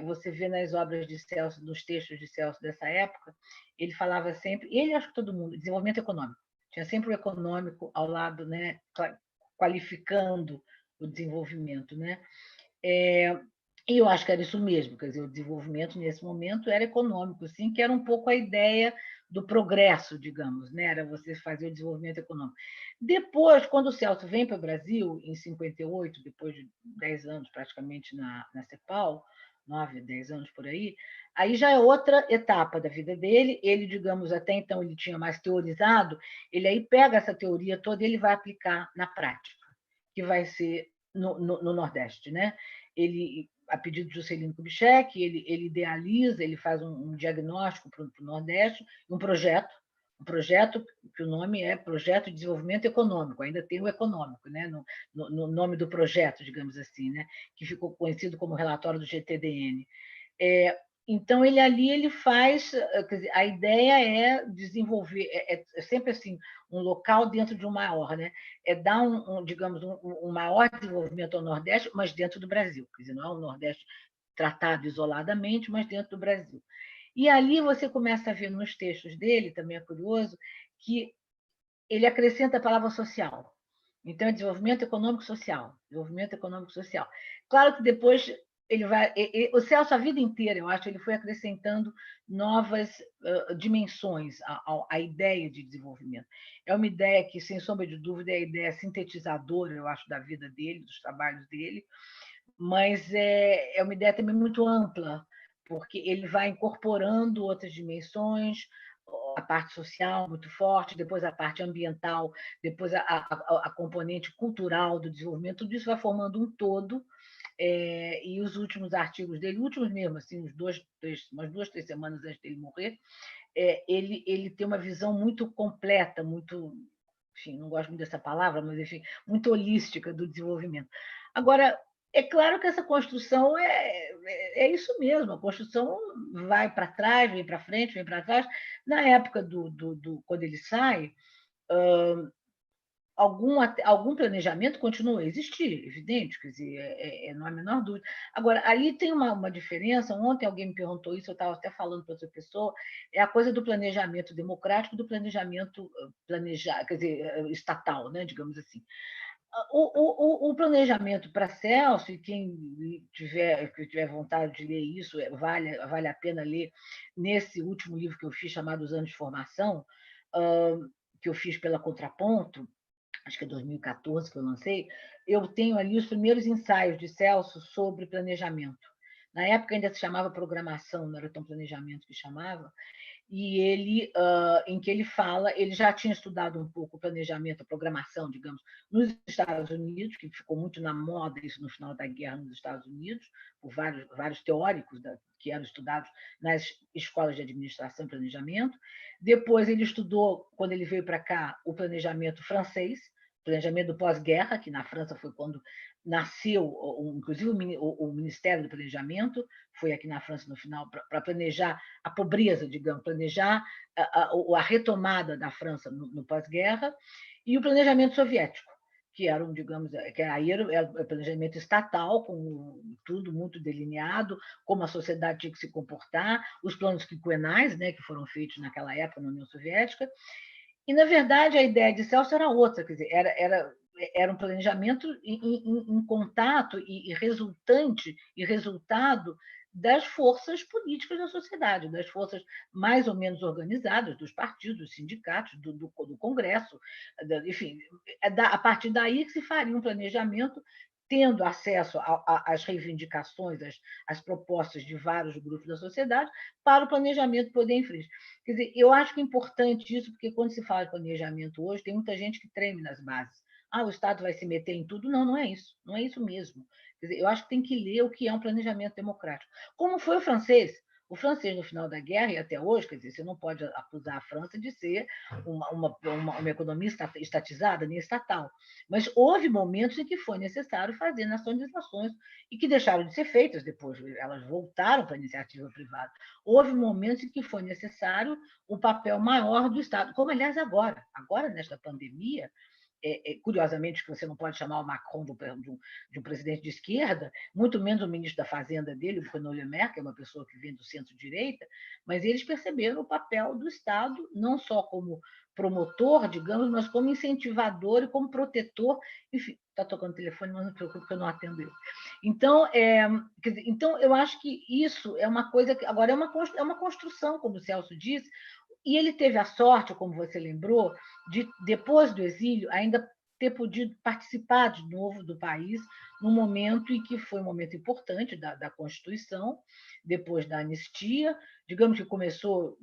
Você vê nas obras de Celso, nos textos de Celso dessa época, ele falava sempre, ele, acho que todo mundo, desenvolvimento econômico. Tinha sempre o econômico ao lado, né, qualificando o desenvolvimento, né? E eu acho que era isso mesmo, quer dizer, o desenvolvimento nesse momento era econômico, sim, que era um pouco a ideia do progresso, digamos, né? Era você fazer o desenvolvimento econômico. Depois, quando o Celso vem para o Brasil, em 58, depois de 10 anos praticamente na CEPAL, 9, 10 anos por aí já é outra etapa da vida dele. Ele, digamos, até então ele tinha mais teorizado, ele aí pega essa teoria toda e ele vai aplicar na prática, que vai ser no Nordeste, né? Ele, a pedido de Juscelino Kubitschek, ele idealiza, ele faz um diagnóstico para o Nordeste, um projeto que o nome é Projeto de Desenvolvimento Econômico, ainda tem o econômico, né? no nome do projeto, digamos assim, né? Que ficou conhecido como relatório do GTDN. Então, ele faz, quer dizer, a ideia é desenvolver, é sempre assim, um local dentro de um maior, né? É dar, digamos, um maior desenvolvimento ao Nordeste, mas dentro do Brasil. Quer dizer, não é o Nordeste tratado isoladamente, mas dentro do Brasil. E ali você começa a ver nos textos dele, também é curioso, que ele acrescenta a palavra social. Então, é desenvolvimento econômico social. Desenvolvimento econômico social. Claro que depois ele vai. O Celso, a vida inteira, eu acho, ele foi acrescentando novas dimensões à ideia de desenvolvimento. É uma ideia que, sem sombra de dúvida, é a ideia sintetizadora, eu acho, da vida dele, dos trabalhos dele, mas é uma ideia também muito ampla, porque ele vai incorporando outras dimensões, a parte social muito forte, depois a parte ambiental, depois a componente cultural do desenvolvimento, tudo isso vai formando um todo. E os últimos artigos dele, últimos mesmo, assim, umas 2, 3 semanas antes dele morrer, ele tem uma visão muito completa, muito, enfim, não gosto muito dessa palavra, mas enfim, muito holística do desenvolvimento. Agora, é claro que essa construção é isso mesmo, a construção vai para trás, vem para frente, vem para trás. Na época quando ele sai, algum planejamento continua a existir, evidente, quer dizer, não há a menor dúvida. Agora, ali tem uma diferença, ontem alguém me perguntou isso, eu estava até falando para outra pessoa, é a coisa do planejamento democrático, do planejamento quer dizer, estatal, né, digamos assim. O planejamento para Celso, e quem tiver vontade de ler isso, vale a pena ler nesse último livro que eu fiz, chamado Os Anos de Formação, que eu fiz pela Contraponto, acho que é 2014 que eu lancei, eu tenho ali os primeiros ensaios de Celso sobre planejamento. Na época ainda se chamava programação, não era tão planejamento que chamava, e ele, em que ele fala, ele já tinha estudado um pouco o planejamento, a programação, digamos, nos Estados Unidos, que ficou muito na moda isso no final da guerra nos Estados Unidos, por vários teóricos que eram estudados nas escolas de administração e planejamento. Depois ele estudou, quando ele veio para cá, o planejamento francês, planejamento do pós-guerra, que na França foi quando nasceu, inclusive o Ministério do Planejamento, foi aqui na França no final, para planejar a pobreza, digamos, planejar a retomada da França no pós-guerra, e o planejamento soviético, que era, digamos, que era o planejamento estatal, com tudo muito delineado, como a sociedade tinha que se comportar, os planos quinquenais, né, que foram feitos naquela época na União Soviética. E, na verdade, a ideia de Celso era outra, quer dizer, era um planejamento em contato e resultante e resultado das forças políticas da sociedade, das forças mais ou menos organizadas, dos partidos, dos sindicatos, do Congresso, enfim, a partir daí que se faria um planejamento tendo acesso às reivindicações, às propostas de vários grupos da sociedade, para o planejamento poder infringir. Quer dizer, eu acho que é importante isso, porque quando se fala de planejamento hoje, tem muita gente que treme nas bases. O Estado vai se meter em tudo. Não, não é isso. Não é isso mesmo. Quer dizer, eu acho que tem que ler o que é um planejamento democrático. Como foi o francês? O francês, no final da guerra e até hoje, quer dizer, você não pode acusar a França de ser uma economia estatizada, nem estatal. Mas houve momentos em que foi necessário fazer nacionalizações e que deixaram de ser feitas depois. Elas voltaram para a iniciativa privada. Houve momentos em que foi necessário o papel maior do Estado, como, aliás, agora. Agora, nesta pandemia, curiosamente, que você não pode chamar o Macron de um presidente de esquerda, muito menos o ministro da Fazenda dele, o Bruno Le Maire, que é uma pessoa que vem do centro-direita, mas eles perceberam o papel do Estado, não só como promotor, digamos, mas como incentivador e como protetor. Enfim, está tocando o telefone, mas não se preocupe que eu não atendo ele. Então, então, eu acho que isso é uma coisa que agora é uma construção, como o Celso disse, e ele teve a sorte, como você lembrou, de, depois do exílio, ainda ter podido participar de novo do país num momento em que foi um momento importante da Constituição, depois da anistia, digamos que começou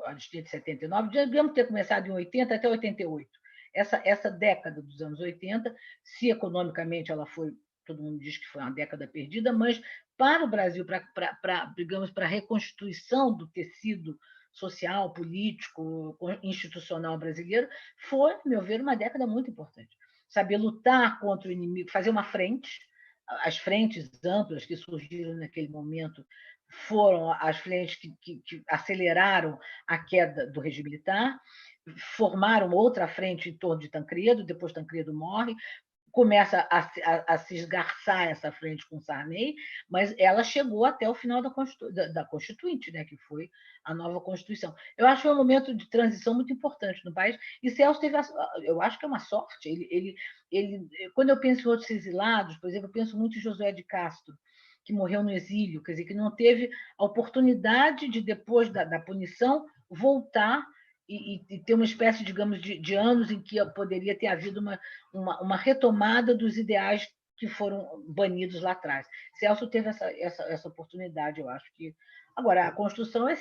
a anistia de 79, digamos ter começado em 80 até 88. Essa década dos anos 80, se economicamente ela foi, todo mundo diz que foi uma década perdida, mas para o Brasil, digamos, para a reconstituição do tecido social, político, institucional brasileiro, foi, a meu ver, uma década muito importante. Saber lutar contra o inimigo, fazer uma frente, as frentes amplas que surgiram naquele momento foram as frentes que aceleraram a queda do regime militar, formaram outra frente em torno de Tancredo, depois Tancredo morre, começa a se esgarçar essa frente com Sarney, mas ela chegou até o final da Constituinte, né, que foi a nova Constituição. Eu acho que foi um momento de transição muito importante no país, e Celso teve, eu acho que é uma sorte, quando eu penso em outros exilados, por exemplo, eu penso muito em Josué de Castro, que morreu no exílio, quer dizer, que não teve a oportunidade de, depois da punição, voltar e ter uma espécie, digamos, de anos em que poderia ter havido uma retomada dos ideais que foram banidos lá atrás. Celso teve essa oportunidade, eu acho que. Agora, a construção é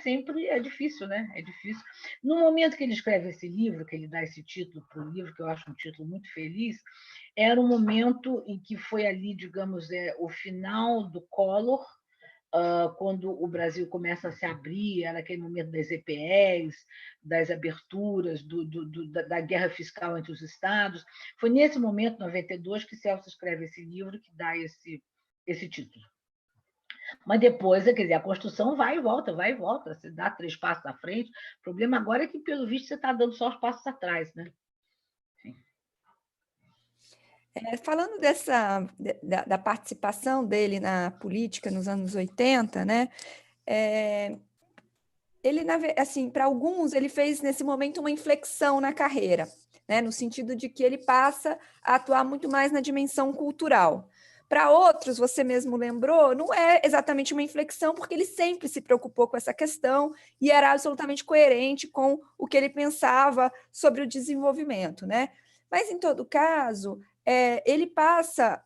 difícil, né? É difícil. No momento que ele escreve esse livro, que ele dá esse título para o livro, que eu acho um título muito feliz, era um momento em que foi ali, digamos, o final do Collor, quando o Brasil começa a se abrir, era aquele momento das EPEs, das aberturas, da guerra fiscal entre os estados. Foi nesse momento, 92, que Celso escreve esse livro que dá esse título. Mas depois, quer dizer, a construção vai e volta, você dá 3 passos à frente. O problema agora é que, pelo visto, você está dando só os passos atrás, né? Falando da participação dele na política nos anos 80, né? Ele, assim, para alguns, ele fez nesse momento uma inflexão na carreira, né? No sentido de que ele passa a atuar muito mais na dimensão cultural. Para outros, você mesmo lembrou, não é exatamente uma inflexão, porque ele sempre se preocupou com essa questão e era absolutamente coerente com o que ele pensava sobre o desenvolvimento, né? Mas, em todo caso, ele passa,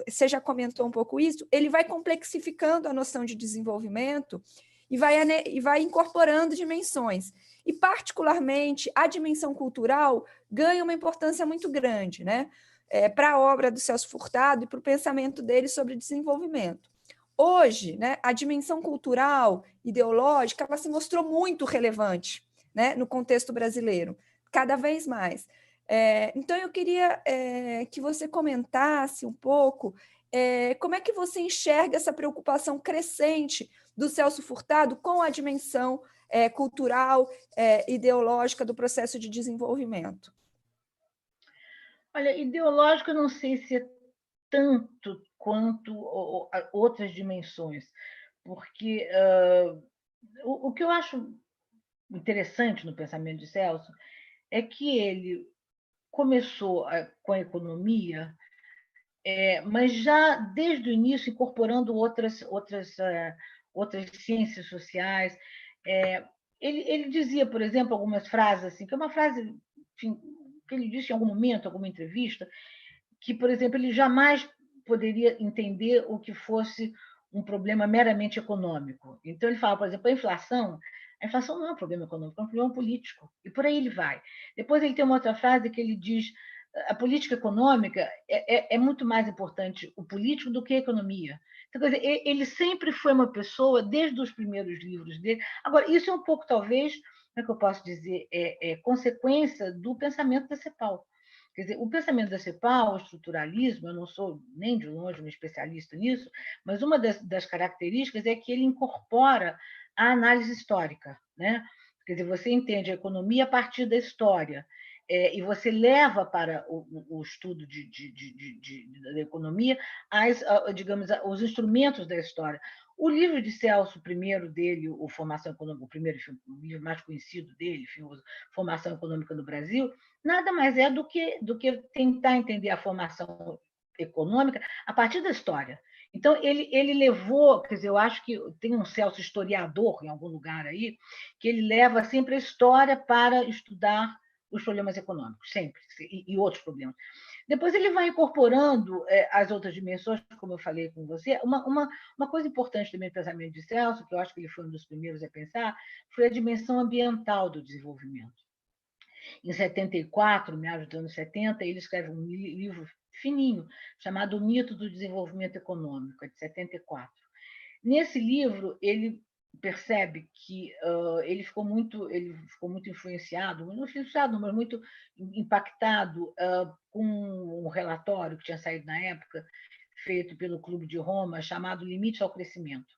você já comentou um pouco isso, ele vai complexificando a noção de desenvolvimento e vai incorporando dimensões. E, particularmente, a dimensão cultural ganha uma importância muito grande, né? Para a obra do Celso Furtado e para o pensamento dele sobre desenvolvimento. Hoje, né, a dimensão cultural, ideológica, ela se mostrou muito relevante, né, no contexto brasileiro, cada vez mais. Então, eu queria que você comentasse um pouco como é que você enxerga essa preocupação crescente do Celso Furtado com a dimensão cultural, ideológica do processo de desenvolvimento. Olha, ideológico, eu não sei se é tanto quanto outras dimensões, porque o que eu acho interessante no pensamento de Celso é que ele começou com a economia, mas já desde o início incorporando outras ciências sociais. Ele dizia, por exemplo, algumas frases, assim, que é uma frase, enfim, que ele disse em algum momento, em alguma entrevista, que, por exemplo, ele jamais poderia entender o que fosse um problema meramente econômico. Então, ele fala, por exemplo, a inflação não é um problema econômico, é um problema político, e por aí ele vai. Depois ele tem uma outra frase que ele diz: a política econômica é muito mais importante o político do que a economia. Então, quer dizer, ele sempre foi uma pessoa, desde os primeiros livros dele. Agora, isso é um pouco, talvez, como é que eu posso dizer, consequência do pensamento da CEPAL. Quer dizer, o pensamento da CEPAL, o estruturalismo, eu não sou nem de longe um especialista nisso, mas uma das características é que ele incorpora a análise histórica, né? Quer dizer, você entende a economia a partir da história, e você leva para o estudo da economia digamos, os instrumentos da história. O livro de Celso, o primeiro dele, o Formação Econômica, o livro mais conhecido dele, enfim, Formação Econômica no Brasil, nada mais é do que tentar entender a formação econômica a partir da história. Então, ele levou, quer dizer, eu acho que tem um Celso historiador em algum lugar aí, que ele leva sempre a história para estudar os problemas econômicos, sempre, e outros problemas. Depois ele vai incorporando as outras dimensões, como eu falei com você. Uma coisa importante também no pensamento de Celso, que eu acho que ele foi um dos primeiros a pensar, foi a dimensão ambiental do desenvolvimento. Em 74, meados dos anos 70, ele escreve um livro fininho, chamado O Mito do Desenvolvimento Econômico, é de 74. Nesse livro, ele percebe que ele ficou muito influenciado, não influenciado, mas muito impactado com um relatório que tinha saído na época, feito pelo Clube de Roma, chamado Limite ao Crescimento.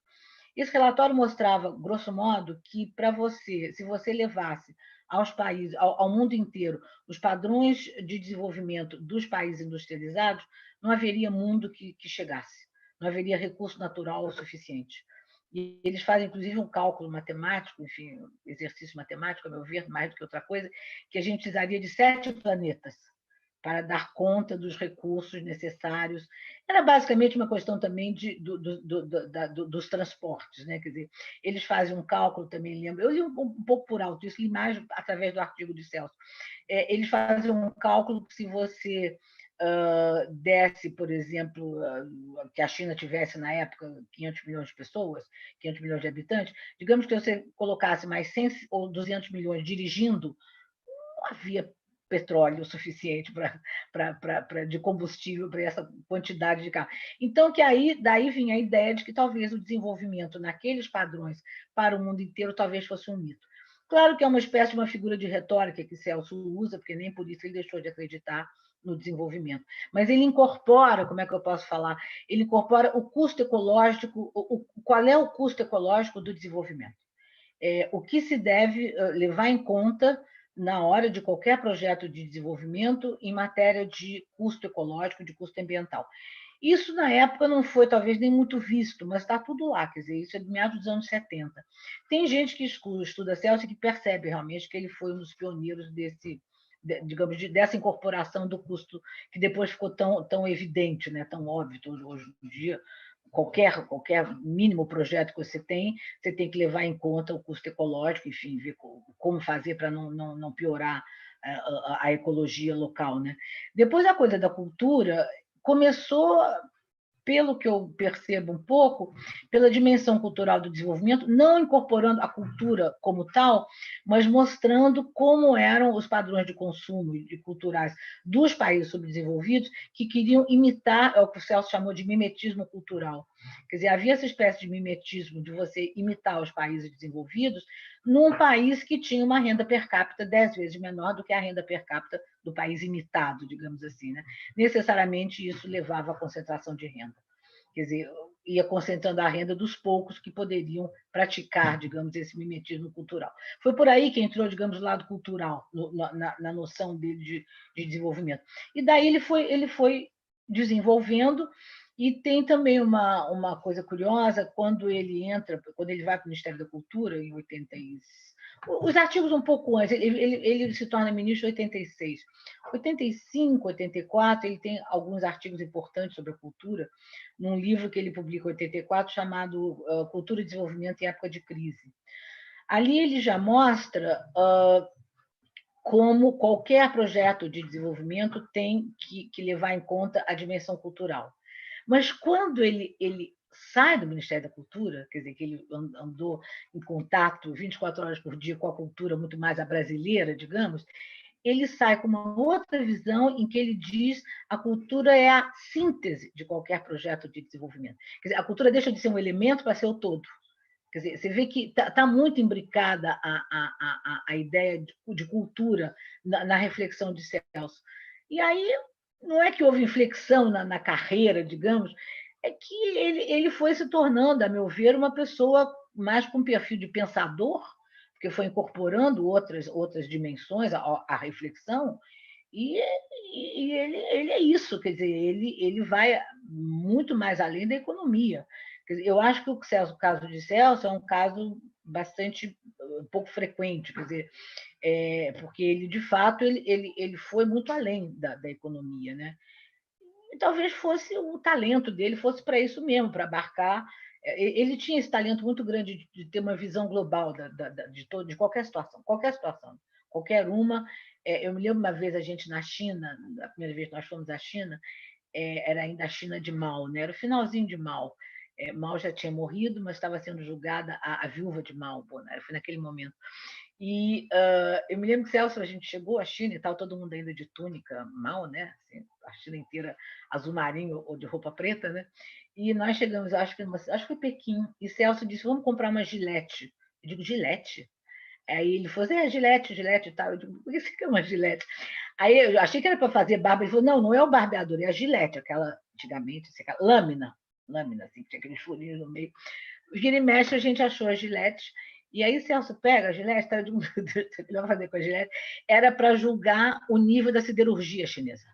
Esse relatório mostrava, grosso modo, que para você, se você levasse aos países, ao mundo inteiro, os padrões de desenvolvimento dos países industrializados, não haveria mundo que chegasse, não haveria recurso natural o suficiente. E eles fazem, inclusive, um cálculo matemático, enfim, exercício matemático, a meu ver, mais do que outra coisa, que a gente precisaria de 7 planetas para dar conta dos recursos necessários. Era basicamente uma questão também dos transportes, né? Quer dizer, eles fazem um cálculo também, lembro, eu li um pouco por alto isso, li mais através do artigo de Celso. Eles fazem um cálculo que, se você desse, por exemplo, que a China tivesse na época 500 milhões de pessoas, 500 milhões de habitantes, digamos que você colocasse mais 100 ou 200 milhões dirigindo, não havia petróleo suficiente de combustível para essa quantidade de carro. Então, daí vinha a ideia de que talvez o desenvolvimento naqueles padrões para o mundo inteiro talvez fosse um mito. Claro que é uma espécie de uma figura de retórica que Celso usa, porque nem por isso ele deixou de acreditar no desenvolvimento. Mas ele incorpora, como é que eu posso falar? Ele incorpora o custo ecológico, qual é o custo ecológico do desenvolvimento? O que se deve levar em conta na hora de qualquer projeto de desenvolvimento em matéria de custo ecológico, de custo ambiental. Isso, na época, não foi talvez nem muito visto, mas está tudo lá, quer dizer, isso é de meados dos anos 70. Tem gente que estuda Celso e que percebe realmente que ele foi um dos pioneiros dessa incorporação do custo, que depois ficou tão evidente, né, tão óbvio hoje em dia. Qualquer mínimo projeto que você tem que levar em conta o custo ecológico, enfim, ver como fazer para não piorar a ecologia local, né? Depois, a coisa da cultura começou pelo que eu percebo um pouco, pela dimensão cultural do desenvolvimento, não incorporando a cultura como tal, mas mostrando como eram os padrões de consumo e culturais dos países subdesenvolvidos que queriam imitar é o que o Celso chamou de mimetismo cultural. Quer dizer, havia essa espécie de mimetismo de você imitar os países desenvolvidos num país que tinha uma renda per capita 10 vezes menor do que a renda per capita do país imitado, digamos assim. Né? Necessariamente isso levava à concentração de renda. Quer dizer, ia concentrando a renda dos poucos que poderiam praticar, digamos, esse mimetismo cultural. Foi por aí que entrou, digamos, o lado cultural, na noção dele de desenvolvimento. E daí ele foi desenvolvendo, e tem também uma coisa curiosa, quando ele vai para o Ministério da Cultura, em 86, os artigos um pouco antes, ele se torna ministro em 86. 85, 84, ele tem alguns artigos importantes sobre a cultura, num livro que ele publica em 84, chamado Cultura e Desenvolvimento em Época de Crise. Ali ele já mostra como qualquer projeto de desenvolvimento tem que levar em conta a dimensão cultural. Mas quando ele sai do Ministério da Cultura, quer dizer, que ele andou em contato 24 horas por dia com a cultura muito mais a brasileira, digamos, ele sai com uma outra visão em que ele diz a cultura é a síntese de qualquer projeto de desenvolvimento. Quer dizer, a cultura deixa de ser um elemento para ser o todo. Quer dizer, você vê que está muito imbricada a ideia de cultura na reflexão de Celso. E aí, não é que houve inflexão na carreira, digamos, é que ele foi se tornando, a meu ver, uma pessoa mais com perfil de pensador, porque foi incorporando outras dimensões à reflexão, e ele é isso, quer dizer, ele vai muito mais além da economia. Quer dizer, eu acho que o caso de Celso é um caso bastante pouco frequente, quer dizer, porque ele, de fato, ele foi muito além da economia, né? E talvez fosse o talento dele, fosse para isso mesmo, para abarcar. Ele tinha esse talento muito grande de ter uma visão global de qualquer situação, qualquer uma. Eu me lembro uma vez a gente na China, a primeira vez que nós fomos à China, era ainda a China de Mao, né? Era o finalzinho de Mao. Mao já tinha morrido, mas estava sendo julgada a viúva de Mao, né? Foi naquele momento. E eu me lembro que, Celso, a gente chegou à China e tal, todo mundo ainda de túnica mal, né? Assim, a China inteira azul marinho ou de roupa preta, né? E nós chegamos, acho que foi Pequim, e Celso disse, vamos comprar uma Gillette. Eu digo, Gillette? Aí ele falou assim, Gillette e tal. Eu digo, por que você quer uma Gillette? Aí eu achei que era para fazer barba. Ele falou, não é o barbeador, é a Gillette, aquela, antigamente, assim, aquela lâmina, assim, que tinha aqueles furinhos no meio. O gira e mexe, a gente achou a Gillette. E aí Celso pega a Gillette, o que ele vai fazer com a Gillette, era para julgar o nível da siderurgia chinesa,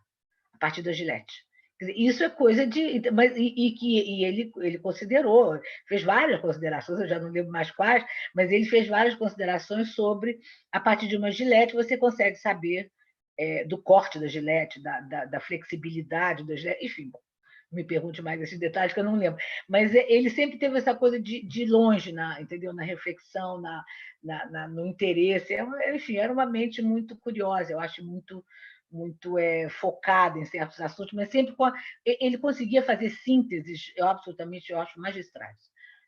a partir da Gillette. Isso é coisa de. E ele considerou, fez várias considerações, eu já não lembro mais quais, mas ele fez várias considerações sobre, a partir de uma Gillette, você consegue saber do corte da Gillette, da flexibilidade da Gillette, enfim, me pergunte mais esses detalhes que eu não lembro, mas ele sempre teve essa coisa de longe, entendeu? Na reflexão, no interesse, enfim, era uma mente muito curiosa, eu acho muito focada em certos assuntos, mas sempre ele conseguia fazer sínteses, eu acho magistrais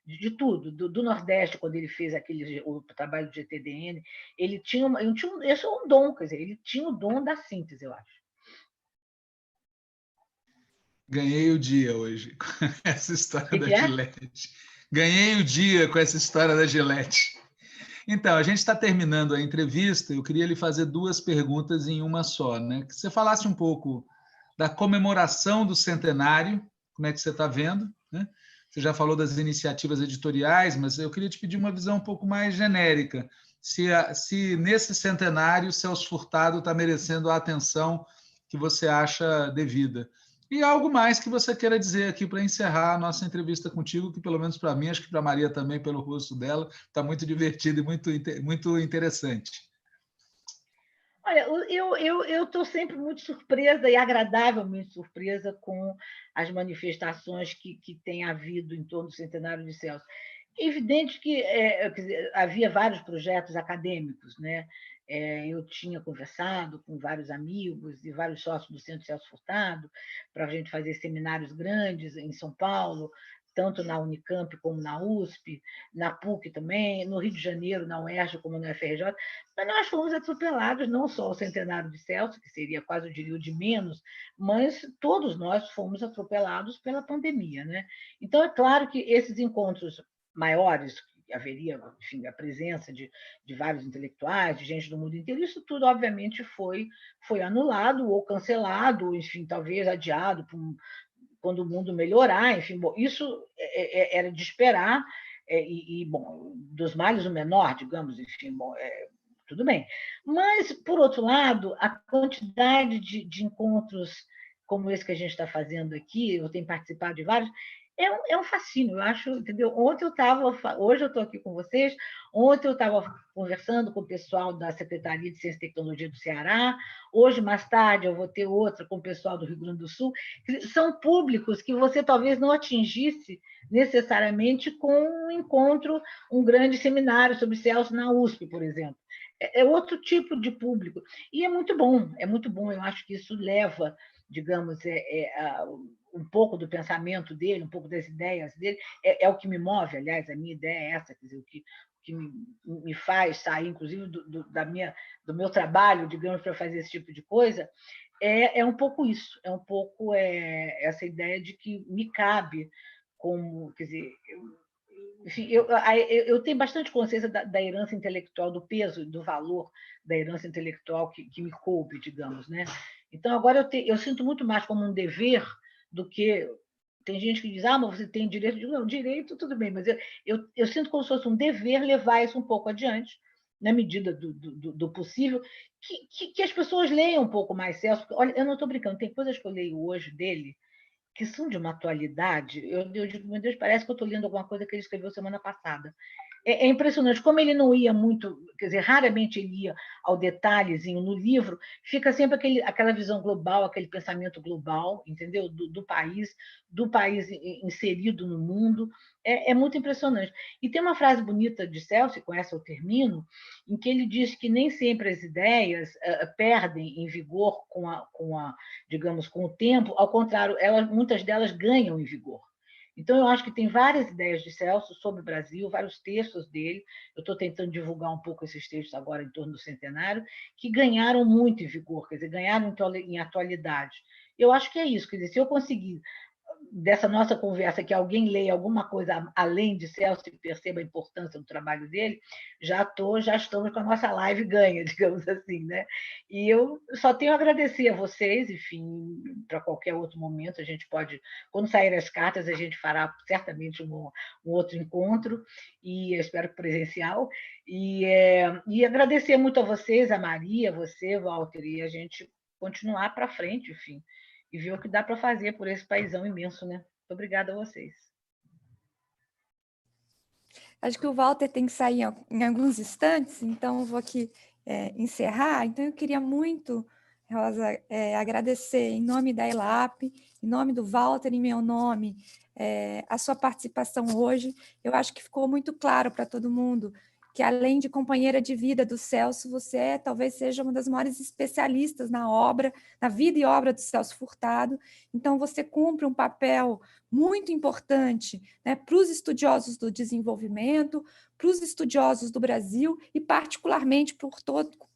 de tudo, do Nordeste, quando ele fez o trabalho do GTDN, ele tinha esse é um dom, quer dizer, ele tinha o dom da síntese, eu acho. Ganhei o dia hoje com essa história da é? Gillette. Ganhei o dia com essa história da Gillette. Então, a gente está terminando a entrevista. Eu queria lhe fazer duas perguntas em uma só, né? Que você falasse um pouco da comemoração do centenário, como é que você está vendo, né? Você já falou das iniciativas editoriais, mas eu queria te pedir uma visão um pouco mais genérica. Se nesse centenário Celso Furtado está merecendo a atenção que você acha devida. E algo mais que você queira dizer aqui para encerrar a nossa entrevista contigo, que pelo menos para mim, acho que para a Maria também, pelo rosto dela, está muito divertido e muito interessante. Olha, eu estou sempre muito surpresa e agradavelmente surpresa com as manifestações que tem havido em torno do centenário de Celso. É evidente que havia vários projetos acadêmicos, né? Eu tinha conversado com vários amigos e vários sócios do Centro Celso Furtado para a gente fazer seminários grandes em São Paulo, tanto na Unicamp como na USP, na PUC também, no Rio de Janeiro, na UERJ como na UFRJ, mas nós fomos atropelados, não só o centenário de Celso, que seria quase, eu diria, o de menos, mas todos nós fomos atropelados pela pandemia, né? Então, é claro que esses encontros maiores, haveria, enfim, a presença de vários intelectuais, de gente do mundo inteiro, isso tudo, obviamente, foi anulado ou cancelado, enfim, talvez adiado quando o mundo melhorar, enfim, bom, isso era de esperar, bom, dos males o menor, digamos, enfim, bom, tudo bem. Mas, por outro lado, a quantidade de encontros como esse que a gente está fazendo aqui, eu tenho participado de vários, é um fascínio, eu acho, entendeu? Hoje eu estou aqui com vocês, ontem eu estava conversando com o pessoal da Secretaria de Ciência e Tecnologia do Ceará, hoje, mais tarde, eu vou ter outra com o pessoal do Rio Grande do Sul. São públicos que você talvez não atingisse necessariamente com um encontro, um grande seminário sobre Celso na USP, por exemplo. É outro tipo de público. E é muito bom. Eu acho que isso leva, digamos, um pouco do pensamento dele, um pouco das ideias dele, é o que me move, aliás, a minha ideia é essa, quer dizer, o que me faz sair, inclusive, do meu trabalho, digamos, para fazer esse tipo de coisa, é um pouco isso, é um pouco essa ideia de que me cabe como, quer dizer, enfim, eu tenho bastante consciência da herança intelectual, do peso, do valor da herança intelectual que me coube, digamos, né? Então, agora eu sinto muito mais como um dever do que... Tem gente que diz, mas você tem direito. Eu digo, não, direito, tudo bem, mas eu sinto como se fosse um dever levar isso um pouco adiante, na medida do possível, que as pessoas leiam um pouco mais Celso. Olha, eu não estou brincando, tem coisas que eu leio hoje dele que são de uma atualidade. Eu digo, meu Deus, parece que eu estou lendo alguma coisa que ele escreveu semana passada. É impressionante como ele não ia muito, quer dizer, raramente ele ia ao detalhezinho no livro, fica sempre aquela visão global, aquele pensamento global, entendeu? Do país inserido no mundo. É muito impressionante. E tem uma frase bonita de Celso, e com essa eu termino, em que ele diz que nem sempre as ideias perdem em vigor digamos, com o tempo, ao contrário, muitas delas ganham em vigor. Então, eu acho que tem várias ideias de Celso sobre o Brasil, vários textos dele, eu estou tentando divulgar um pouco esses textos agora em torno do centenário, que ganharam muito em vigor, quer dizer, ganharam em atualidade. Eu acho que é isso, quer dizer, se eu conseguir, dessa nossa conversa, que alguém leia alguma coisa além de Celso e perceba a importância do trabalho dele, já estamos com a nossa live ganha, digamos assim, né? E eu só tenho a agradecer a vocês, enfim, para qualquer outro momento, a gente pode, quando saírem as cartas, a gente fará certamente um outro encontro, e eu espero que presencial, e agradecer muito a vocês, a Maria, você, Walter, e a gente continuar para frente, enfim, e ver o que dá para fazer por esse paizão imenso, né? Muito obrigada a vocês. Acho que o Walter tem que sair em alguns instantes, então eu vou aqui encerrar. Então, eu queria muito, Rosa, agradecer em nome da ELAP, em nome do Walter, em meu nome, a sua participação hoje. Eu acho que ficou muito claro para todo mundo que, além de companheira de vida do Celso, você talvez seja uma das maiores especialistas na vida e obra do Celso Furtado. Então, você cumpre um papel muito importante, né, para os estudiosos do desenvolvimento, para os estudiosos do Brasil e, particularmente,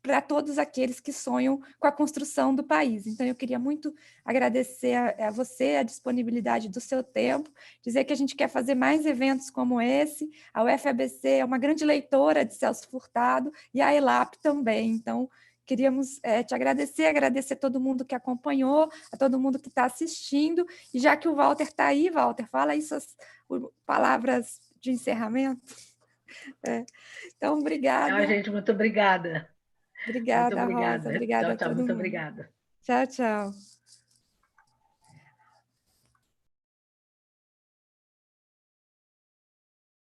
para todos aqueles que sonham com a construção do país. Então, eu queria muito agradecer a você a disponibilidade do seu tempo, dizer que a gente quer fazer mais eventos como esse. A UFABC é uma grande leitora de Celso Furtado e a ELAP também. Então, queríamos te agradecer a todo mundo que acompanhou, a todo mundo que está assistindo. E já que o Walter está aí, Walter, fala aí suas palavras de encerramento. Então, obrigada. Gente, muito obrigada. Obrigada, muito obrigada. Rosa. Obrigada tchau, a todo muito mundo. obrigada. Tchau, tchau.